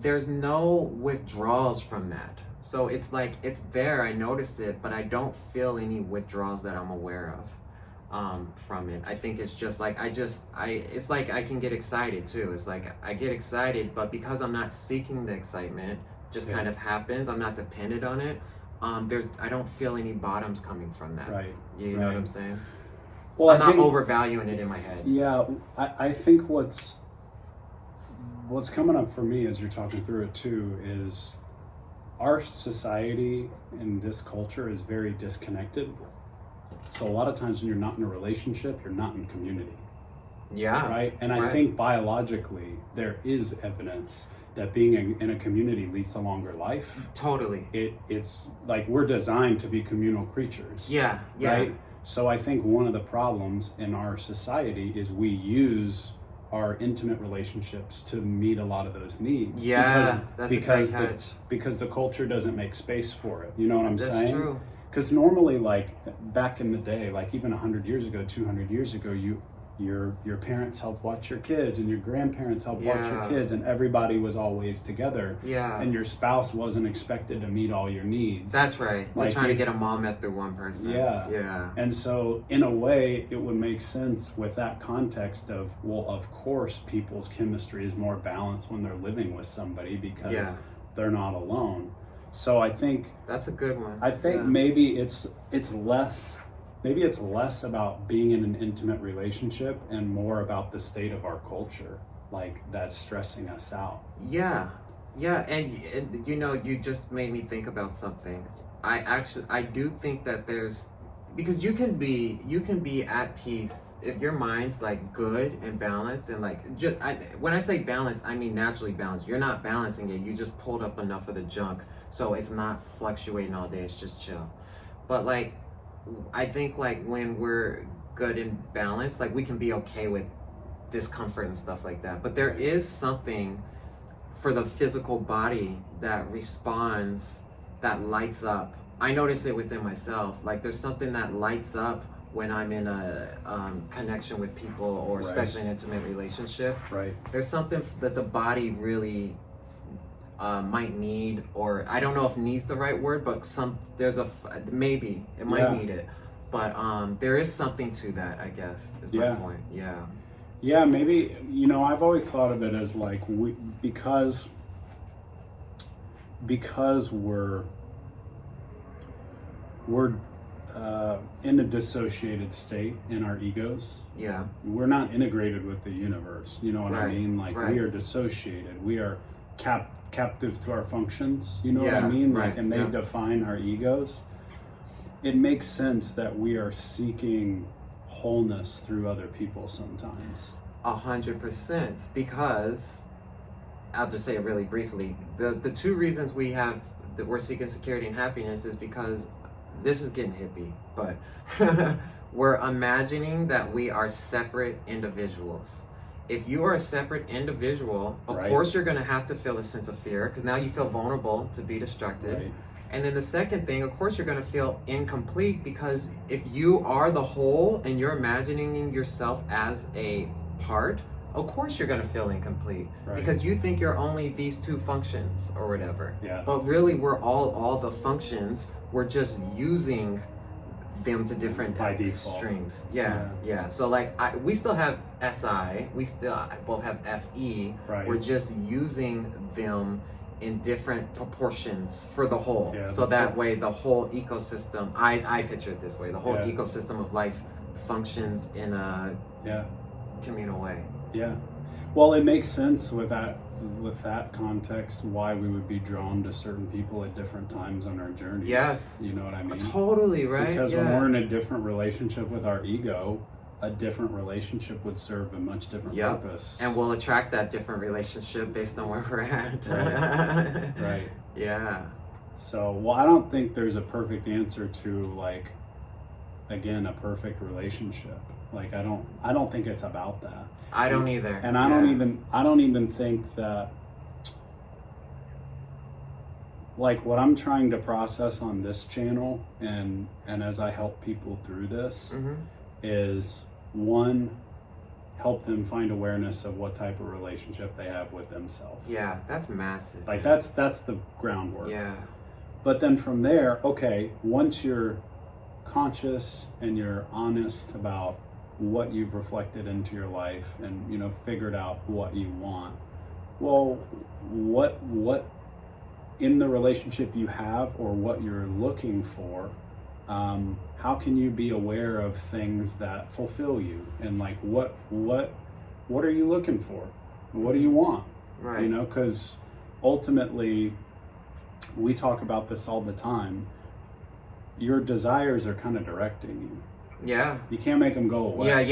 S2: There's no withdrawals from that. So it's like, it's there, I notice it, but I don't feel any withdrawals that I'm aware of from it. I think it's just like, it's like I can get excited too. It's like I get excited, but because I'm not seeking the excitement, just kind of happens. I'm not dependent on it. I don't feel any bottoms coming from that.
S1: Right.
S2: You know what I'm saying?
S1: Well,
S2: I'm not overvaluing it in my head.
S1: Yeah, I think what's coming up for me as you're talking through it too is our society and this culture is very disconnected. So a lot of times when you're not in a relationship, you're not in community.
S2: Yeah.
S1: Right? And I think biologically there is evidence that being in a community leads to longer life.
S2: Totally.
S1: It's like we're designed to be communal creatures.
S2: Yeah.
S1: Right? So I think one of the problems in our society is we use our intimate relationships to meet a lot of those needs.
S2: Yeah, that's a great catch.
S1: Because the culture doesn't make space for it. You know what I'm saying?
S2: That's true.
S1: Because normally, like back in the day, like even 100 years ago, 200 years ago, your parents helped watch your kids, and your grandparents helped watch your kids, and everybody was always together.
S2: Yeah.
S1: And your spouse wasn't expected to meet all your needs.
S2: That's right. We're
S1: Like
S2: trying to get them all met through one person.
S1: Yeah.
S2: Yeah.
S1: And so, in a way, it would make sense with that context of, well, of course, people's chemistry is more balanced when they're living with somebody because they're not alone. So I think
S2: that's a good one.
S1: I think maybe it's less about being in an intimate relationship and more about the state of our culture, like that's stressing us out.
S2: Yeah, and you know, you just made me think about something. I do think that there's, because you can be at peace if your mind's like good and balanced, and like when I say balance, I mean naturally balanced. You're not balancing it, you just pulled up enough of the junk so it's not fluctuating all day, it's just chill. But like I think like when we're good and balanced, like we can be okay with discomfort and stuff like that. But there is something for the physical body that responds, that lights up. I notice it within myself. Like there's something that lights up when I'm in a connection with people, or especially an intimate relationship.
S1: Right.
S2: There's something that the body really might need, or I don't know if needs the right word, but maybe it might need it. But there is something to that, I guess, is my point.
S1: Yeah, maybe, you know, I've always thought of it as like because we're in a dissociated state in our egos.
S2: Yeah.
S1: We're not integrated with the universe. You know what I mean? Like we are dissociated. We are captive to our functions. You know what I mean? Like, and they define our egos. It makes sense that we are seeking wholeness through other people sometimes.
S2: 100%, because I'll just say it really briefly. The two reasons that we're seeking security and happiness is because this is getting hippie, but we're imagining that we are separate individuals. If you are a separate individual, of course you're going to have to feel a sense of fear, because now you feel vulnerable to be distracted. Right. And then the second thing, of course, you're going to feel incomplete, because if you are the whole and you're imagining yourself as a part, of course you're going to feel incomplete, because you think you're only these two functions or whatever. Yeah. But really, we're all the functions. We're just using them to different streams. Yeah. So like we still have SI, we still both have FE. Right. We're just using them in different proportions for the whole. Yeah, so that way the whole ecosystem, I picture it this way, the whole ecosystem of life functions in a communal way. Yeah.
S1: Well, it makes sense with that context why we would be drawn to certain people at different times on our journeys. Yes. You know what I mean?
S2: Totally, right?
S1: Because when we're in a different relationship with our ego, a different relationship would serve a much different purpose.
S2: And we'll attract that different relationship based on where we're at.
S1: Right.
S2: Yeah.
S1: So, well, I don't think there's a perfect answer to, like, again, a perfect relationship. Like, I don't think it's about that.
S2: I don't either.
S1: And I don't even think that, like, what I'm trying to process on this channel and as I help people through this is, one, help them find awareness of what type of relationship they have with themselves.
S2: Yeah, that's massive.
S1: Like, that's the groundwork.
S2: Yeah.
S1: But then from there, okay, once you're conscious and you're honest about what you've reflected into your life and, you know, figured out what you want, well, what in the relationship you have or what you're looking for, how can you be aware of things that fulfill you? And like, what are you looking for? What do you want? Right. You know, because ultimately, we talk about this all the time. Your desires are kind of directing you. Yeah. You can't make them go away.
S2: Yeah.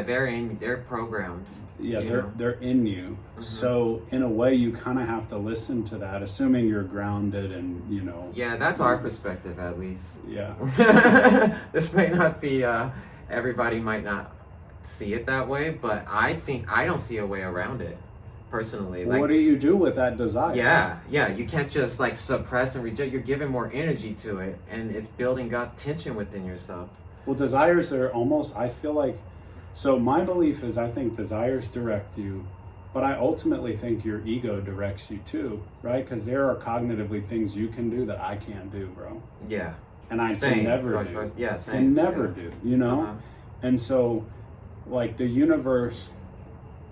S2: They're programmed.
S1: Yeah, they're in you. So in a way, you kind of have to listen to that, assuming you're grounded and, you know.
S2: Yeah, that's our perspective, at least.
S1: Yeah.
S2: This may not be, everybody might not see it that way, but I think I don't see a way around it. personally.
S1: What do you do with that desire?
S2: Yeah, you can't just like suppress and reject. You're giving more energy to it, and it's building up tension within yourself.
S1: Well, desires are almost, I feel like, so my belief is I think desires direct you, but I ultimately think your ego directs you too, right? Because there are cognitively things you can do that I can't do, bro.
S2: Yeah.
S1: And I can never do.
S2: Yeah, same.
S1: Can never do, you know?
S2: Uh-huh.
S1: And so, like, the universe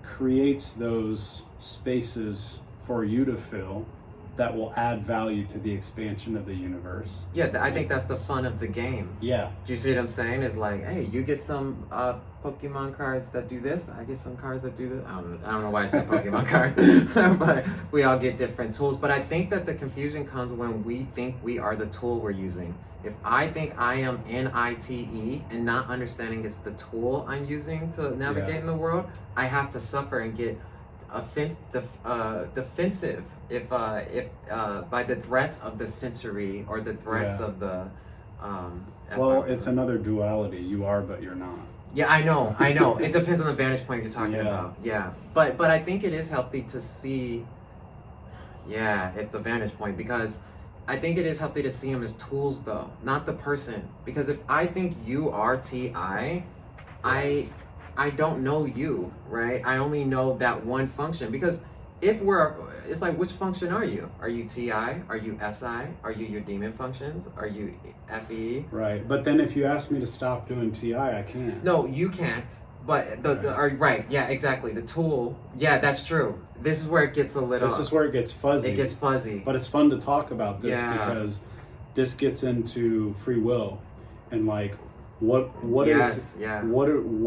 S1: creates those spaces for you to fill that will add value to the expansion of the universe.
S2: Yeah, I think that's the fun of the game.
S1: Yeah.
S2: Do you see what I'm saying? It's like, hey, you get some Pokemon cards that do this. I get some cards that do this. I don't know why I said Pokemon cards, but we all get different tools. But I think that the confusion comes when we think we are the tool we're using. If I think I am NITE and not understanding it's the tool I'm using to navigate in the world, I have to suffer and get defensive if by the threats of the sensory or the threats of the
S1: well, it's another duality. You are, but you're not.
S2: Yeah, I know. It depends on the vantage point you're talking about. Yeah, but I think it is healthy to see. Yeah, it's the vantage point, because I think it is healthy to see them as tools, though, not the person. Because if I think you are TI, I don't know you, right? I only know that one function. Because it's like, which function are you? Are you TI? Are you SI? Are you your demon functions? Are you FE?
S1: Right. But then if you ask me to stop doing TI, I can't.
S2: No, you can't. But right, yeah, exactly. The tool, yeah, that's true. This is where it gets a little.
S1: This is where it gets fuzzy.
S2: It gets fuzzy.
S1: But it's fun to talk about this because this gets into free will and like what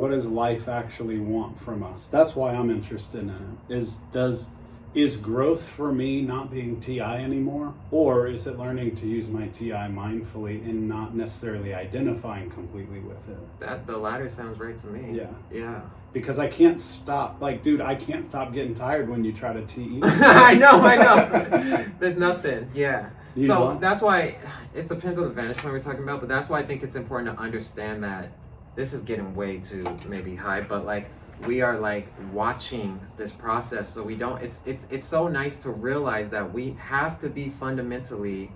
S1: does life actually want from us? That's why I'm interested in it. Is growth for me not being TI anymore, or is it learning to use my TI mindfully and not necessarily identifying completely with it?
S2: That the latter sounds right to me. Yeah.
S1: Because I can't stop. Like, dude, I can't stop getting tired when you try to TE.
S2: I know. There's nothing. Yeah.
S1: You
S2: so
S1: know?
S2: That's why it depends on the vantage point we're talking about. But that's why I think it's important to understand that this is getting way too maybe high, but like, we are like watching this process, so we don't. It's so nice to realize that we have to be fundamentally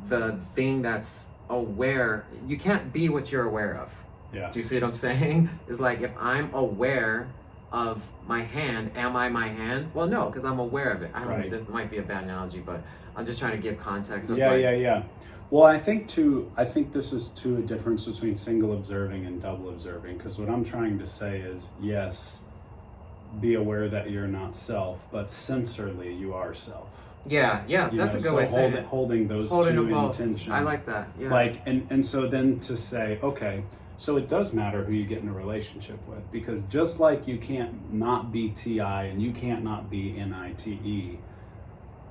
S2: the thing that's aware. You can't be what you're aware of.
S1: Yeah.
S2: Do you see what I'm saying? It's like, if I'm aware of my hand, am I my hand? Well, no, because I'm aware of it. I don't know. This might be a bad analogy, but I'm just trying to give context. Of
S1: Yeah. Well, I think this is too a difference between single observing and double observing, because what I'm trying to say is, yes, be aware that you're not self, but sensorily you are self.
S2: Yeah, that's a good way of saying it.
S1: Holding those two in tension.
S2: I like that. Yeah.
S1: Like, and so then to say, okay, so it does matter who you get in a relationship with, because just like you can't not be TI and you can't not be NITE,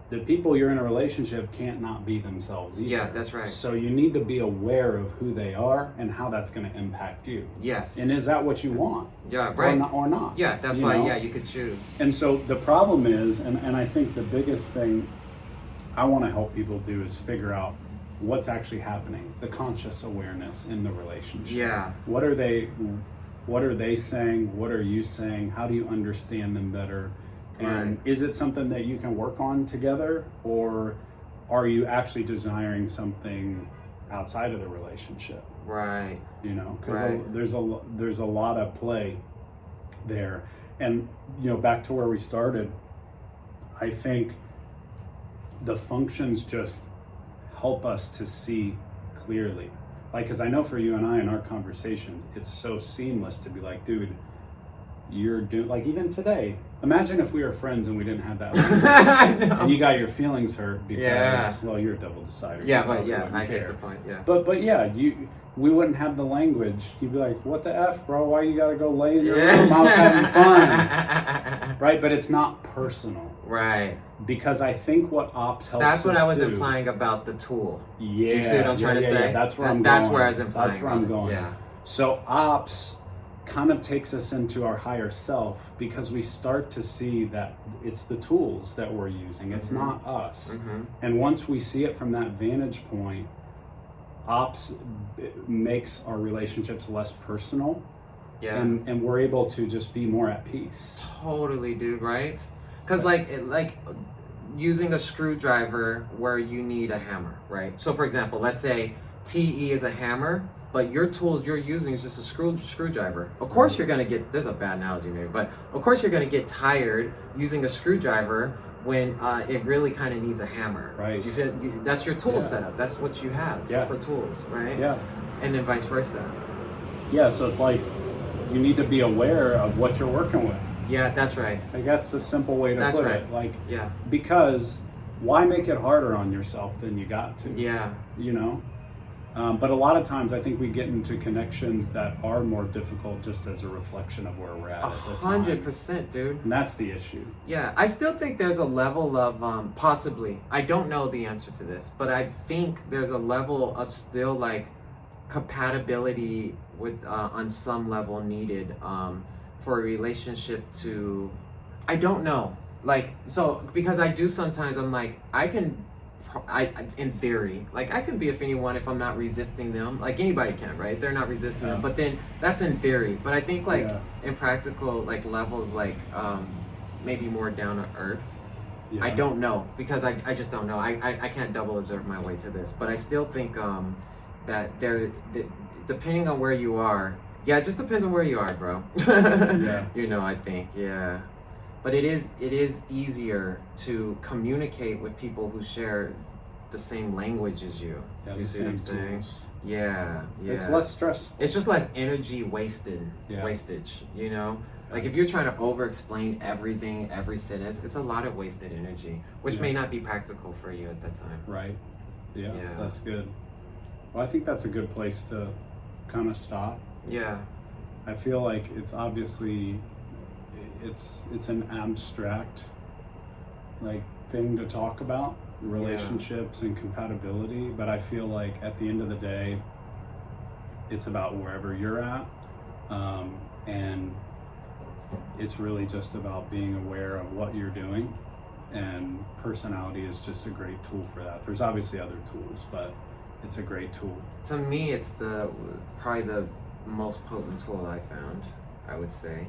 S1: the people you're in a relationship can't not be themselves either.
S2: Yeah, that's right.
S1: So you need to be aware of who they are and how that's going to impact you.
S2: Yes.
S1: And is that what you want?
S2: Yeah, right.
S1: Or not?
S2: Yeah, that's why, you could choose.
S1: And so the problem is, and I think the biggest thing I want to help people do is figure out what's actually happening, the conscious awareness in the relationship.
S2: Yeah.
S1: What are they saying? What are you saying? How do you understand them better? And is it something that you can work on together, or are you actually desiring something outside of the relationship?
S2: Right.
S1: You know, because there's a lot of play there. And, you know, back to where we started, I think the functions just help us to see clearly. Like, because I know for you and I in our conversations, it's so seamless to be like, dude, you're doing, like, even today, imagine if we were friends and we didn't have that and you got your feelings hurt because well, you're a double decider.
S2: I get the point.
S1: But we wouldn't have the language. You'd be like, what the F, bro? Why you gotta go lay in your room? I was having fun. Right? But it's not personal.
S2: Right.
S1: Because I think what ops helps
S2: That's what
S1: us
S2: I was
S1: do,
S2: implying about the tool.
S1: Yeah.
S2: Do you see what I'm trying to say?
S1: Yeah. That's where I'm going.
S2: That's where I was implying.
S1: That's where I'm going.
S2: Yeah.
S1: So ops kind of takes us into our higher self, because we start to see that it's the tools that we're using. It's not us. And once we see it from that vantage point, ops makes our relationships less personal,
S2: Yeah.
S1: And we're able to just be more at peace.
S2: Totally, dude, right? Because like using a screwdriver where you need a hammer, right? So for example, let's say TE is a hammer, but your tool you're using is just a screwdriver. Of course you're gonna get, there's a bad analogy maybe, but of course you're gonna get tired using a screwdriver when it really kind of needs a hammer.
S1: Right.
S2: You said that's your tool setup. That's what you have for tools, right?
S1: Yeah.
S2: And then vice versa.
S1: Yeah, so it's like you need to be aware of what you're working with.
S2: Yeah, that's right.
S1: Like that's a simple way to put it. Like,
S2: yeah.
S1: Because why make it harder on yourself than you got to?
S2: Yeah.
S1: You know? But a lot of times I think we get into connections that are more difficult just as a reflection of where we're at.
S2: 100%, dude.
S1: And that's the issue.
S2: Yeah, I still think there's a level of possibly, I don't know the answer to this, but I think there's a level of still like compatibility with on some level needed for a relationship to, I don't know, like, so because I do sometimes, I'm like, I in theory, like I can be with anyone if I'm not resisting them, like anybody can, right? They're not resisting them, but then that's in theory. But I think like in practical like levels, like maybe more down to earth. Yeah. I don't know, because I just don't know. I can't double observe my way to this, but I still think that depending on where you are, it just depends on where you are, bro. You know, I think, but it is easier to communicate with people who share the same language as you. You see what I'm saying? Yeah.
S1: It's less stressful.
S2: It's just less energy wastage, you know? Like if you're trying to over-explain everything, every sentence, it's a lot of wasted energy, which may not be practical for you at that time.
S1: Right. Yeah, that's good. Well, I think that's a good place to kind of stop. Yeah. I feel like it's obviously, it's an abstract like thing to talk about, relationships and compatibility, but I feel like at the end of the day, it's about wherever you're at, and it's really just about being aware of what you're doing, and personality is just a great tool for that. There's obviously other tools, but it's a great tool. To me, it's probably the most potent tool I found, I would say.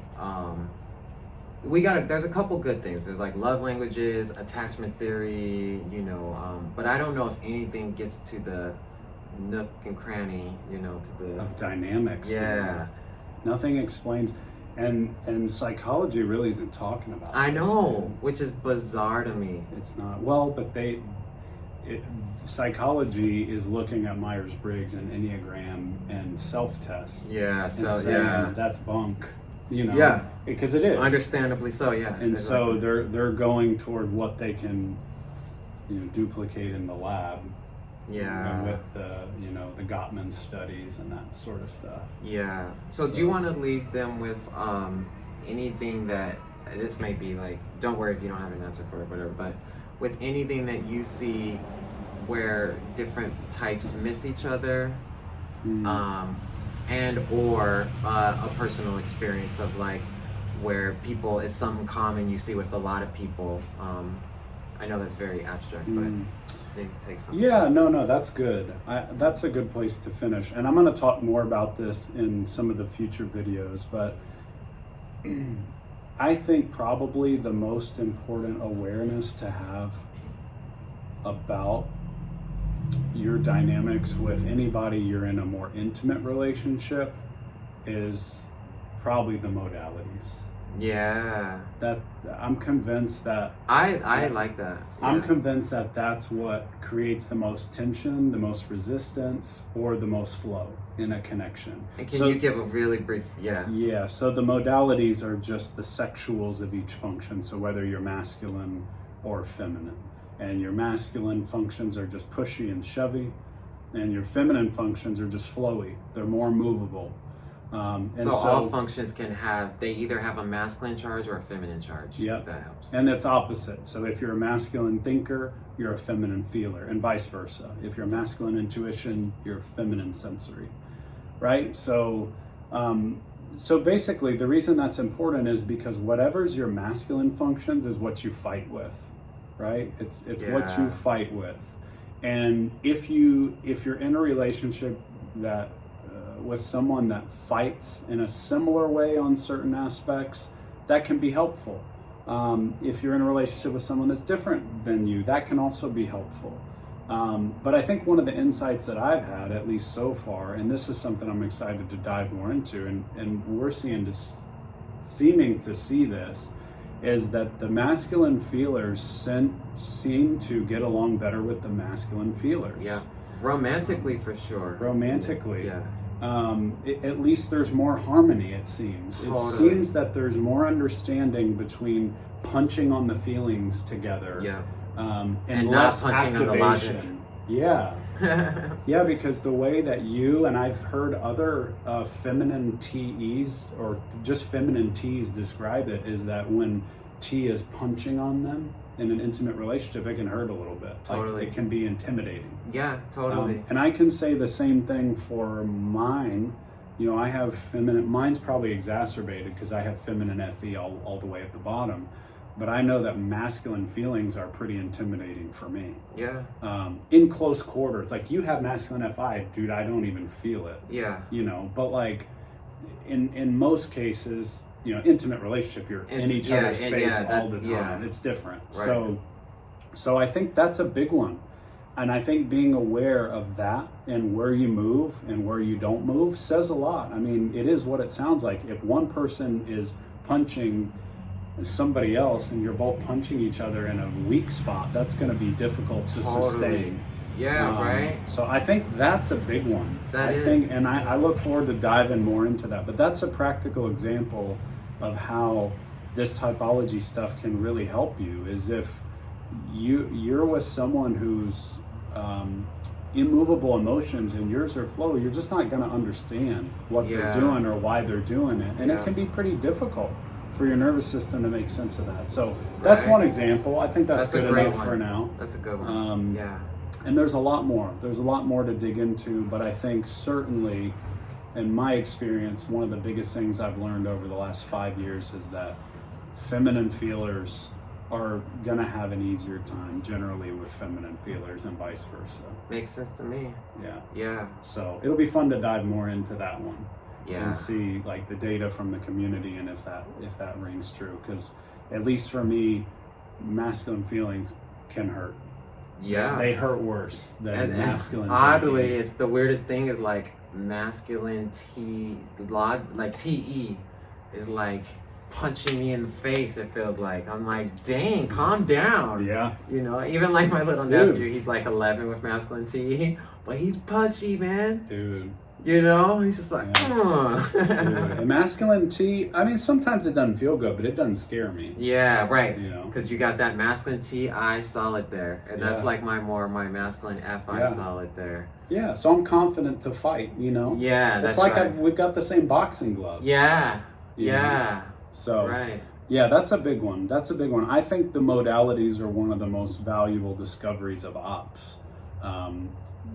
S1: There's a couple good things. There's like love languages, attachment theory, you know, but I don't know if anything gets to the nook and cranny, you know, to the of dynamics. Yeah. Nothing explains, and psychology really isn't talking about
S2: I know, which is bizarre to me.
S1: It's not. Well, but psychology is looking at Myers-Briggs and Enneagram and self-tests. Yeah, so that's bunk. You know, because it is
S2: understandably so, and
S1: so they're going toward what they can, you know, duplicate in the lab, with the the Gottman studies and that sort of stuff. So do you want to leave them with anything that, this may be like, don't worry if you don't have an answer for it, whatever, but with anything that you see where different types miss each other, and or a personal experience of like where people is some common you see with a lot of people. I know that's very abstract, but maybe take something. No, that's good. That's a good place to finish. And I'm going to talk more about this in some of the future videos, but I think probably the most important awareness to have about your dynamics with anybody you're in a more intimate relationship is probably the modalities. That I'm convinced that
S2: I like that.
S1: I'm convinced that that's what creates the most tension, the most resistance, or the most flow in a connection.
S2: And can you give a really brief
S1: so the modalities are just the sexuals of each function, so whether you're masculine or feminine. And your masculine functions are just pushy and shovey, and your feminine functions are just flowy. They're more movable.
S2: So all functions they either have a masculine charge or a feminine charge, if that helps.
S1: And it's opposite. So if you're a masculine thinker, you're a feminine feeler, and vice versa. If you're a masculine intuition, you're a feminine sensory, right? So basically the reason that's important is because whatever's your masculine functions is what you fight with. Right? It's what you fight with. And if you're in a relationship that with someone that fights in a similar way on certain aspects, that can be helpful. If you're in a relationship with someone that's different than you, that can also be helpful. But I think one of the insights that I've had, at least so far, and this is something I'm excited to dive more into, and we're seeming to see this, is that the masculine feelers seem to get along better with the masculine feelers.
S2: Yeah, romantically for sure.
S1: Romantically.
S2: Yeah.
S1: At least there's more harmony, it seems.
S2: Totally.
S1: It seems that there's more understanding between punching on the feelings together.
S2: Yeah.
S1: And
S2: not
S1: less
S2: punching on the logic.
S1: activation. Yeah. Yeah, because the way that you, and I've heard other feminine TEs or just feminine Ts describe it, is that when T is punching on them in an intimate relationship, it can hurt a little bit.
S2: Totally.
S1: Like, it can be intimidating.
S2: Yeah, totally.
S1: And I can say the same thing for mine. You know, I have feminine, mine's probably exacerbated because I have feminine FE all the way at the bottom. But I know that masculine feelings are pretty intimidating for me.
S2: Yeah.
S1: In close quarter, it's like, you have masculine FI, dude, I don't even feel it.
S2: Yeah.
S1: You know, but like in most cases, you know, intimate relationship, you're in each other's space all the time.
S2: Yeah.
S1: It's different.
S2: Right.
S1: So I think that's a big one. And I think being aware of that and where you move and where you don't move says a lot. I mean, it is what it sounds like. If one person is punching somebody else and you're both punching each other in a weak spot, that's going to be difficult to sustain.
S2: Yeah, right.
S1: So I think that's a big one.
S2: That is.
S1: think, and I look forward to diving more into that. But that's a practical example of how this typology stuff can really help you. Is if you're with someone who's immovable emotions and yours are flow, you're just not going to understand what they're doing or why they're doing it, and it can be pretty difficult for your nervous system to make sense of that. So that's one example. I think that's good enough for now.
S2: That's a good one. Yeah.
S1: And there's a lot more. There's a lot more to dig into, but I think certainly, in my experience, one of the biggest things I've learned over the last 5 years is that feminine feelers are gonna have an easier time generally with feminine feelers and vice versa.
S2: Makes sense to me.
S1: Yeah.
S2: Yeah.
S1: So it'll be fun to dive more into that one.
S2: Yeah.
S1: And see like the data from the community and if that rings true. Because at least for me, masculine feelings can hurt.
S2: Yeah.
S1: They hurt worse than masculine.
S2: Oddly,
S1: thinking.
S2: it's the weirdest thing is like masculine TE is like punching me in the face. It feels like I'm like, dang, calm down.
S1: Yeah.
S2: You know, even like my little nephew, he's like 11 with masculine TE, but he's punchy, man.
S1: Dude.
S2: You know, he's just like,
S1: Dude, a masculine T, I mean, sometimes it doesn't feel good, but it doesn't scare me.
S2: Yeah, right.
S1: You know?
S2: Because you got that masculine TI solid there. And that's like my masculine FI solid there.
S1: Yeah, so I'm confident to fight, you know?
S2: Yeah, that's
S1: it's like
S2: right.
S1: we've got the same boxing gloves.
S2: Yeah,
S1: you know? So,
S2: right.
S1: Yeah, that's a big one. That's a big one. I think the modalities are one of the most valuable discoveries of ops,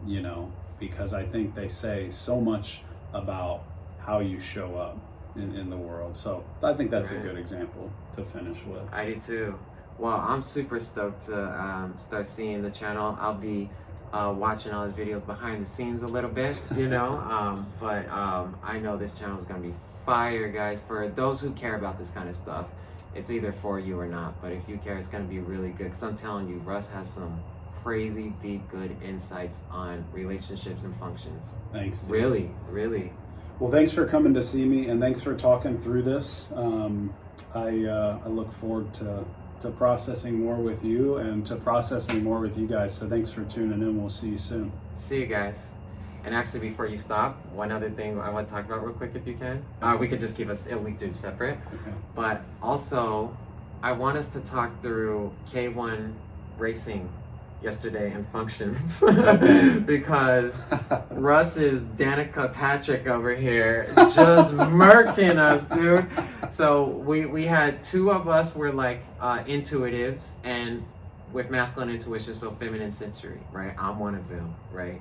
S1: you know, because I think they say so much about how you show up in the world. So I think that's a good example to finish with.
S2: I do too. Well, I'm super stoked to start seeing the channel. I'll be watching all the videos behind the scenes a little bit, you know, but I know this channel is going to be fire, guys. For those who care about this kind of stuff, it's either for you or not, but if you care, it's going to be really good, because I'm telling you, Russ has some crazy deep good insights on relationships and functions.
S1: Thanks, dude.
S2: Really.
S1: Well, thanks for coming to see me, and thanks for talking through this. I look forward to processing more with you and to processing more with you guys. So thanks for tuning in. We'll see you soon.
S2: See you guys. And actually, before you stop, one other thing I want to talk about real quick, if you can. We could just keep us, we do it separate.
S1: Okay.
S2: But also, I want us to talk through K1 racing yesterday and functions, because Russ is Danica Patrick over here just murking us, dude. So we had two of us were like intuitives, and with masculine intuition, so feminine sensory, right? I'm one of them, right?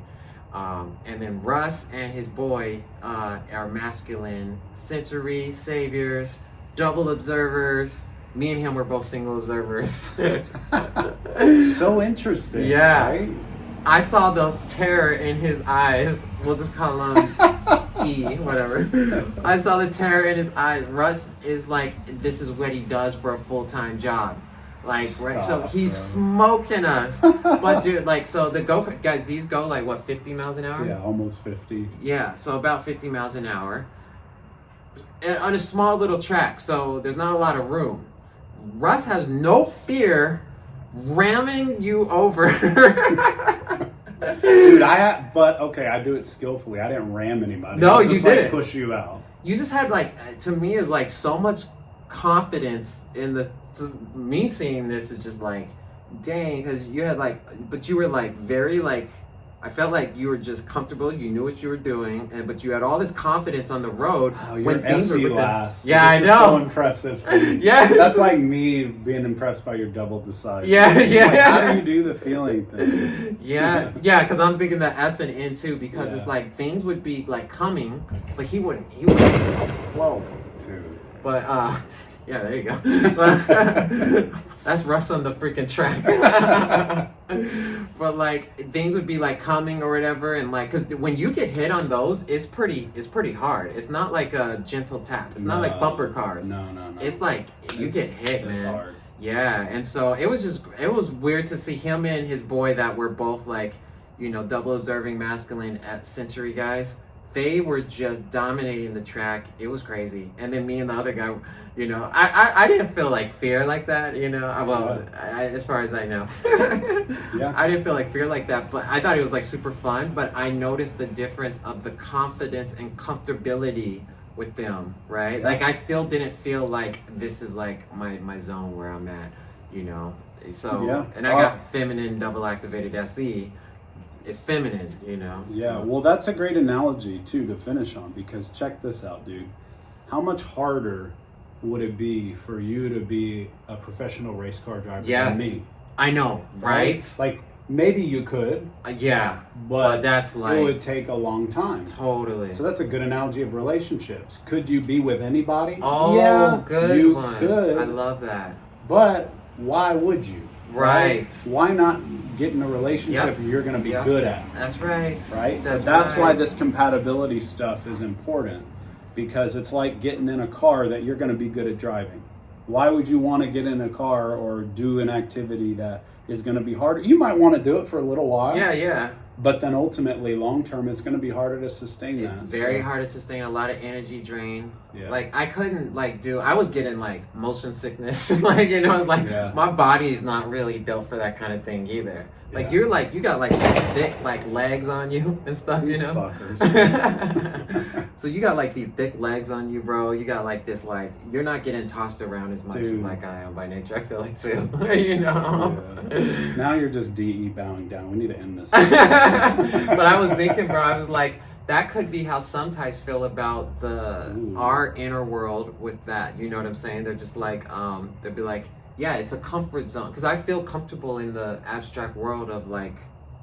S2: And then Russ and his boy are masculine sensory saviors, double observers. Me and him were both single observers.
S1: So interesting.
S2: Yeah.
S1: Right?
S2: I saw the terror in his eyes. We'll just call him E, whatever. I saw the terror in his eyes. Russ is like, this is what he does for a full-time job. Like, right, so he's smoking us. But dude, like, so the go-kart guys, these go like what, 50 miles an hour?
S1: Yeah, almost 50.
S2: Yeah, so about 50 miles an hour. And on a small little track, so there's not a lot of room. Russ has no fear ramming you over.
S1: Dude, I do it skillfully. I didn't ram anybody.
S2: No,
S1: I just,
S2: you didn't.
S1: push you out.
S2: You just had like, to me, is like so much confidence in the. To me, seeing this is just like, dang, because you had like, but you were like very like. I felt like you were just comfortable. You knew what you were doing, but you had all this confidence on the road.
S1: Oh, you're SC last.
S2: Yeah,
S1: this
S2: I know.
S1: Is so impressive to me.
S2: Yes.
S1: That's like me being impressed by your double decide.
S2: Yeah, yeah.
S1: Like, how do you do the feeling thing?
S2: Yeah, because I'm thinking the S and N too, because it's like things would be like coming, but he wouldn't. Whoa.
S1: Dude.
S2: But yeah, there you go. That's Russ on the freaking track. But like things would be like coming or whatever, and like because when you get hit on those, it's pretty hard. It's not like a gentle tap. It's not like bumper cars.
S1: No.
S2: It's like you get hit, man.
S1: It's hard.
S2: Yeah, and so it was weird to see him and his boy that were both like, double observing masculine at Century guys. They were just dominating the track. It was crazy. And then me and the other guy, I didn't feel like fear like that, as far as I know.
S1: Yeah.
S2: I didn't feel like fear like that, but I thought it was like super fun. But I noticed the difference of the confidence and comfortability with them, right?
S1: Yeah.
S2: Like I still didn't feel like this is like my zone where I'm at, So,
S1: Yeah.
S2: and I got feminine double activated SE. It's feminine,
S1: Yeah,
S2: so.
S1: well, that's a great analogy, too, to finish on, because check this out, dude. How much harder would it be for you to be a professional race car driver
S2: Yes.
S1: than me?
S2: I know, right?
S1: Like, maybe you could,
S2: Yeah,
S1: but
S2: that's like...
S1: it would take a long time.
S2: Totally.
S1: So that's a good analogy of relationships. Could you be with anybody?
S2: Oh,
S1: yeah,
S2: good
S1: you
S2: one.
S1: could.
S2: I love that.
S1: But why would you?
S2: Right.
S1: Why not get in a relationship
S2: Yep.
S1: you're going to be
S2: Yep.
S1: good at?
S2: That's right.
S1: Right? So that's
S2: right.
S1: why this compatibility stuff is important, because it's like getting in a car that you're going to be good at driving. Why would you want to get in a car or do an activity that is going to be harder? You might want to do it for a little while.
S2: Yeah.
S1: But then ultimately, long term, it's going to be harder to sustain that.
S2: Very hard to sustain, a lot of energy drain.
S1: Yeah.
S2: Like I couldn't I was getting like motion sickness. My body is not really built for that kind of thing either. Like you got like some thick like legs on you and stuff,
S1: These fuckers.
S2: So you got like these thick legs on you, bro. You got like this you're not getting tossed around as much as like I am by nature. I feel like too.
S1: Yeah. Now you're just DE bowing down. We need to end this.
S2: But I was thinking, bro, I was like, that could be how some types feel about our inner world with that. You know what I'm saying? They're just like, they'll be like, yeah, it's a comfort zone. Because I feel comfortable in the abstract world of like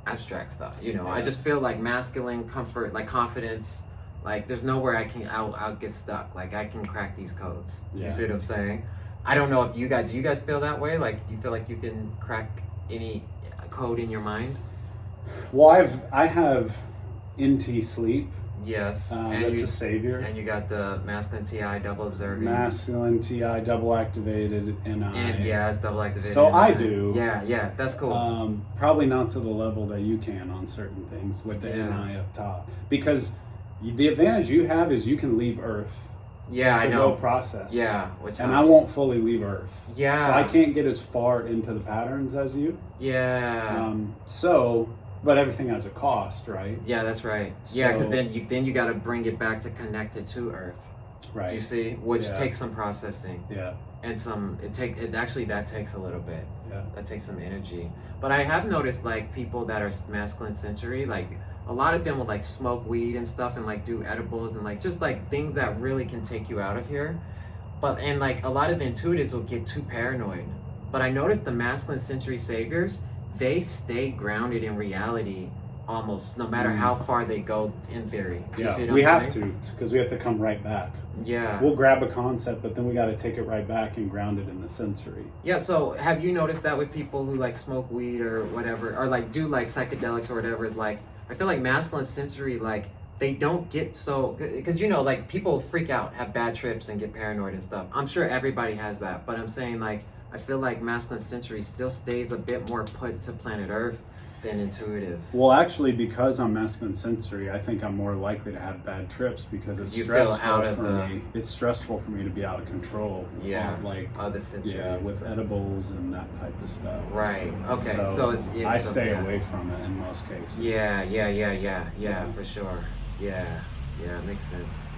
S2: abstract stuff. I just feel like masculine comfort, like confidence. Like there's nowhere I'll get stuck. Like I can crack these codes.
S1: Yeah.
S2: You see what I'm saying? I don't know if do you guys feel that way? Like you feel like you can crack any code in your mind?
S1: Well, I have NT sleep.
S2: Yes.
S1: That's a savior.
S2: And you got the masculine TI double observing.
S1: Masculine TI double activated NI.
S2: And it's double activated.
S1: So I do.
S2: Yeah, that's cool.
S1: Probably not to the level that you can on certain things with the NI up top. Because the advantage you have is you can leave Earth.
S2: I know.
S1: Go process.
S2: Yeah,
S1: and I won't fully leave Earth.
S2: Yeah.
S1: So I can't get as far into the patterns as you.
S2: Yeah.
S1: But everything has a cost, right?
S2: Yeah, that's right. Because then you got to bring it back to connect it to Earth.
S1: Right.
S2: Do you see? Which takes some processing.
S1: Yeah.
S2: And that takes a little bit.
S1: Yeah.
S2: That takes some energy. But I have noticed like people that are masculine sensory, like a lot of them will like smoke weed and stuff and like do edibles and like just like things that really can take you out of here. And like a lot of intuitives will get too paranoid. But I noticed the masculine sensory saviors, they stay grounded in reality almost no matter how far they go in theory. You see what
S1: we
S2: I'm
S1: have
S2: saying?
S1: to, because we have to come right back.
S2: Yeah.
S1: We'll grab a concept, but then we got to take it right back and ground it in the sensory.
S2: Yeah, so have you noticed that with people who like smoke weed or whatever, or like do like psychedelics or whatever, is like, I feel like masculine sensory, like they don't get so, because you know, like people freak out, have bad trips, and get paranoid and stuff. I'm sure everybody has that, but I'm saying like I feel like masculine sensory still stays a bit more put to planet Earth than intuitive.
S1: Well, actually, because I'm masculine sensory, I think I'm more likely to have bad trips because it's
S2: You feel
S1: stressful
S2: out of
S1: for
S2: the-
S1: me. It's stressful for me to be out of control.
S2: Yeah.
S1: Like
S2: Other sensory.
S1: yeah, with edibles and that type of stuff.
S2: Right. Okay. So it's
S1: I stay
S2: yeah.
S1: away from it in most cases.
S2: Yeah, for sure. Yeah, makes sense.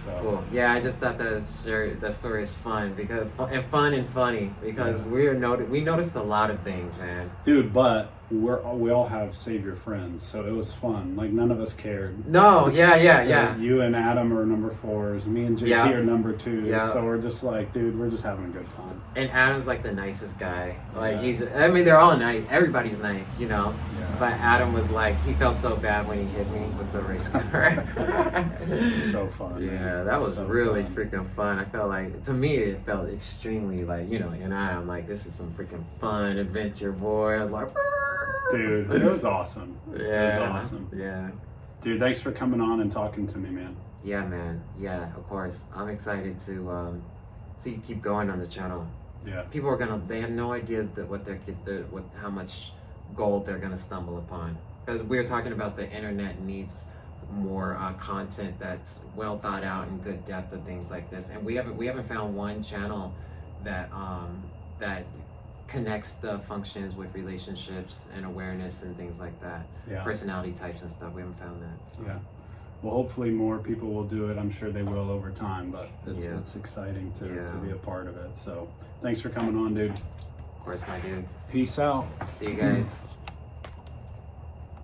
S1: So,
S2: Cool. Yeah, I just thought that story is fun because fun and funny because
S1: Yeah.
S2: we noticed a lot of things, man.
S1: dude, but we all have savior friends, so it was fun. Like none of us cared.
S2: No, yeah.
S1: So you and Adam are number 4s. Me and JP
S2: Yeah.
S1: are number 2s.
S2: Yeah.
S1: So we're just like, dude, we're just having a good time.
S2: And Adam's like the nicest guy. Like
S1: Yeah.
S2: I mean, they're all nice. Everybody's nice, you know.
S1: Yeah.
S2: But Adam was like, he felt so bad when he hit me with the race car.
S1: It's so fun.
S2: Yeah,
S1: man.
S2: that was
S1: So
S2: really
S1: fun.
S2: freaking fun. I felt like, to me, it felt extremely like, you know, and I'm like, this is some freaking fun adventure, boy. I was like,
S1: Dude, it was awesome.
S2: yeah,
S1: It was awesome.
S2: Yeah.
S1: Dude, thanks for coming on and talking to me, man.
S2: Yeah, man. Yeah, of course. I'm excited to see you keep going on the channel.
S1: Yeah.
S2: People are they have no idea that how much gold they're gonna stumble upon. Because we were talking about the internet needs more content that's well thought out and good depth of things like this. And we haven't found one channel that that connects the functions with relationships and awareness and things like that.
S1: Yeah.
S2: Personality types and stuff. We haven't found that. So.
S1: Yeah. Well, hopefully more people will do it. I'm sure they will over time, but it's
S2: Yeah.
S1: it's exciting to
S2: Yeah.
S1: be a part of it. So thanks for coming on, dude.
S2: Of course, my dude.
S1: Peace out.
S2: See you guys.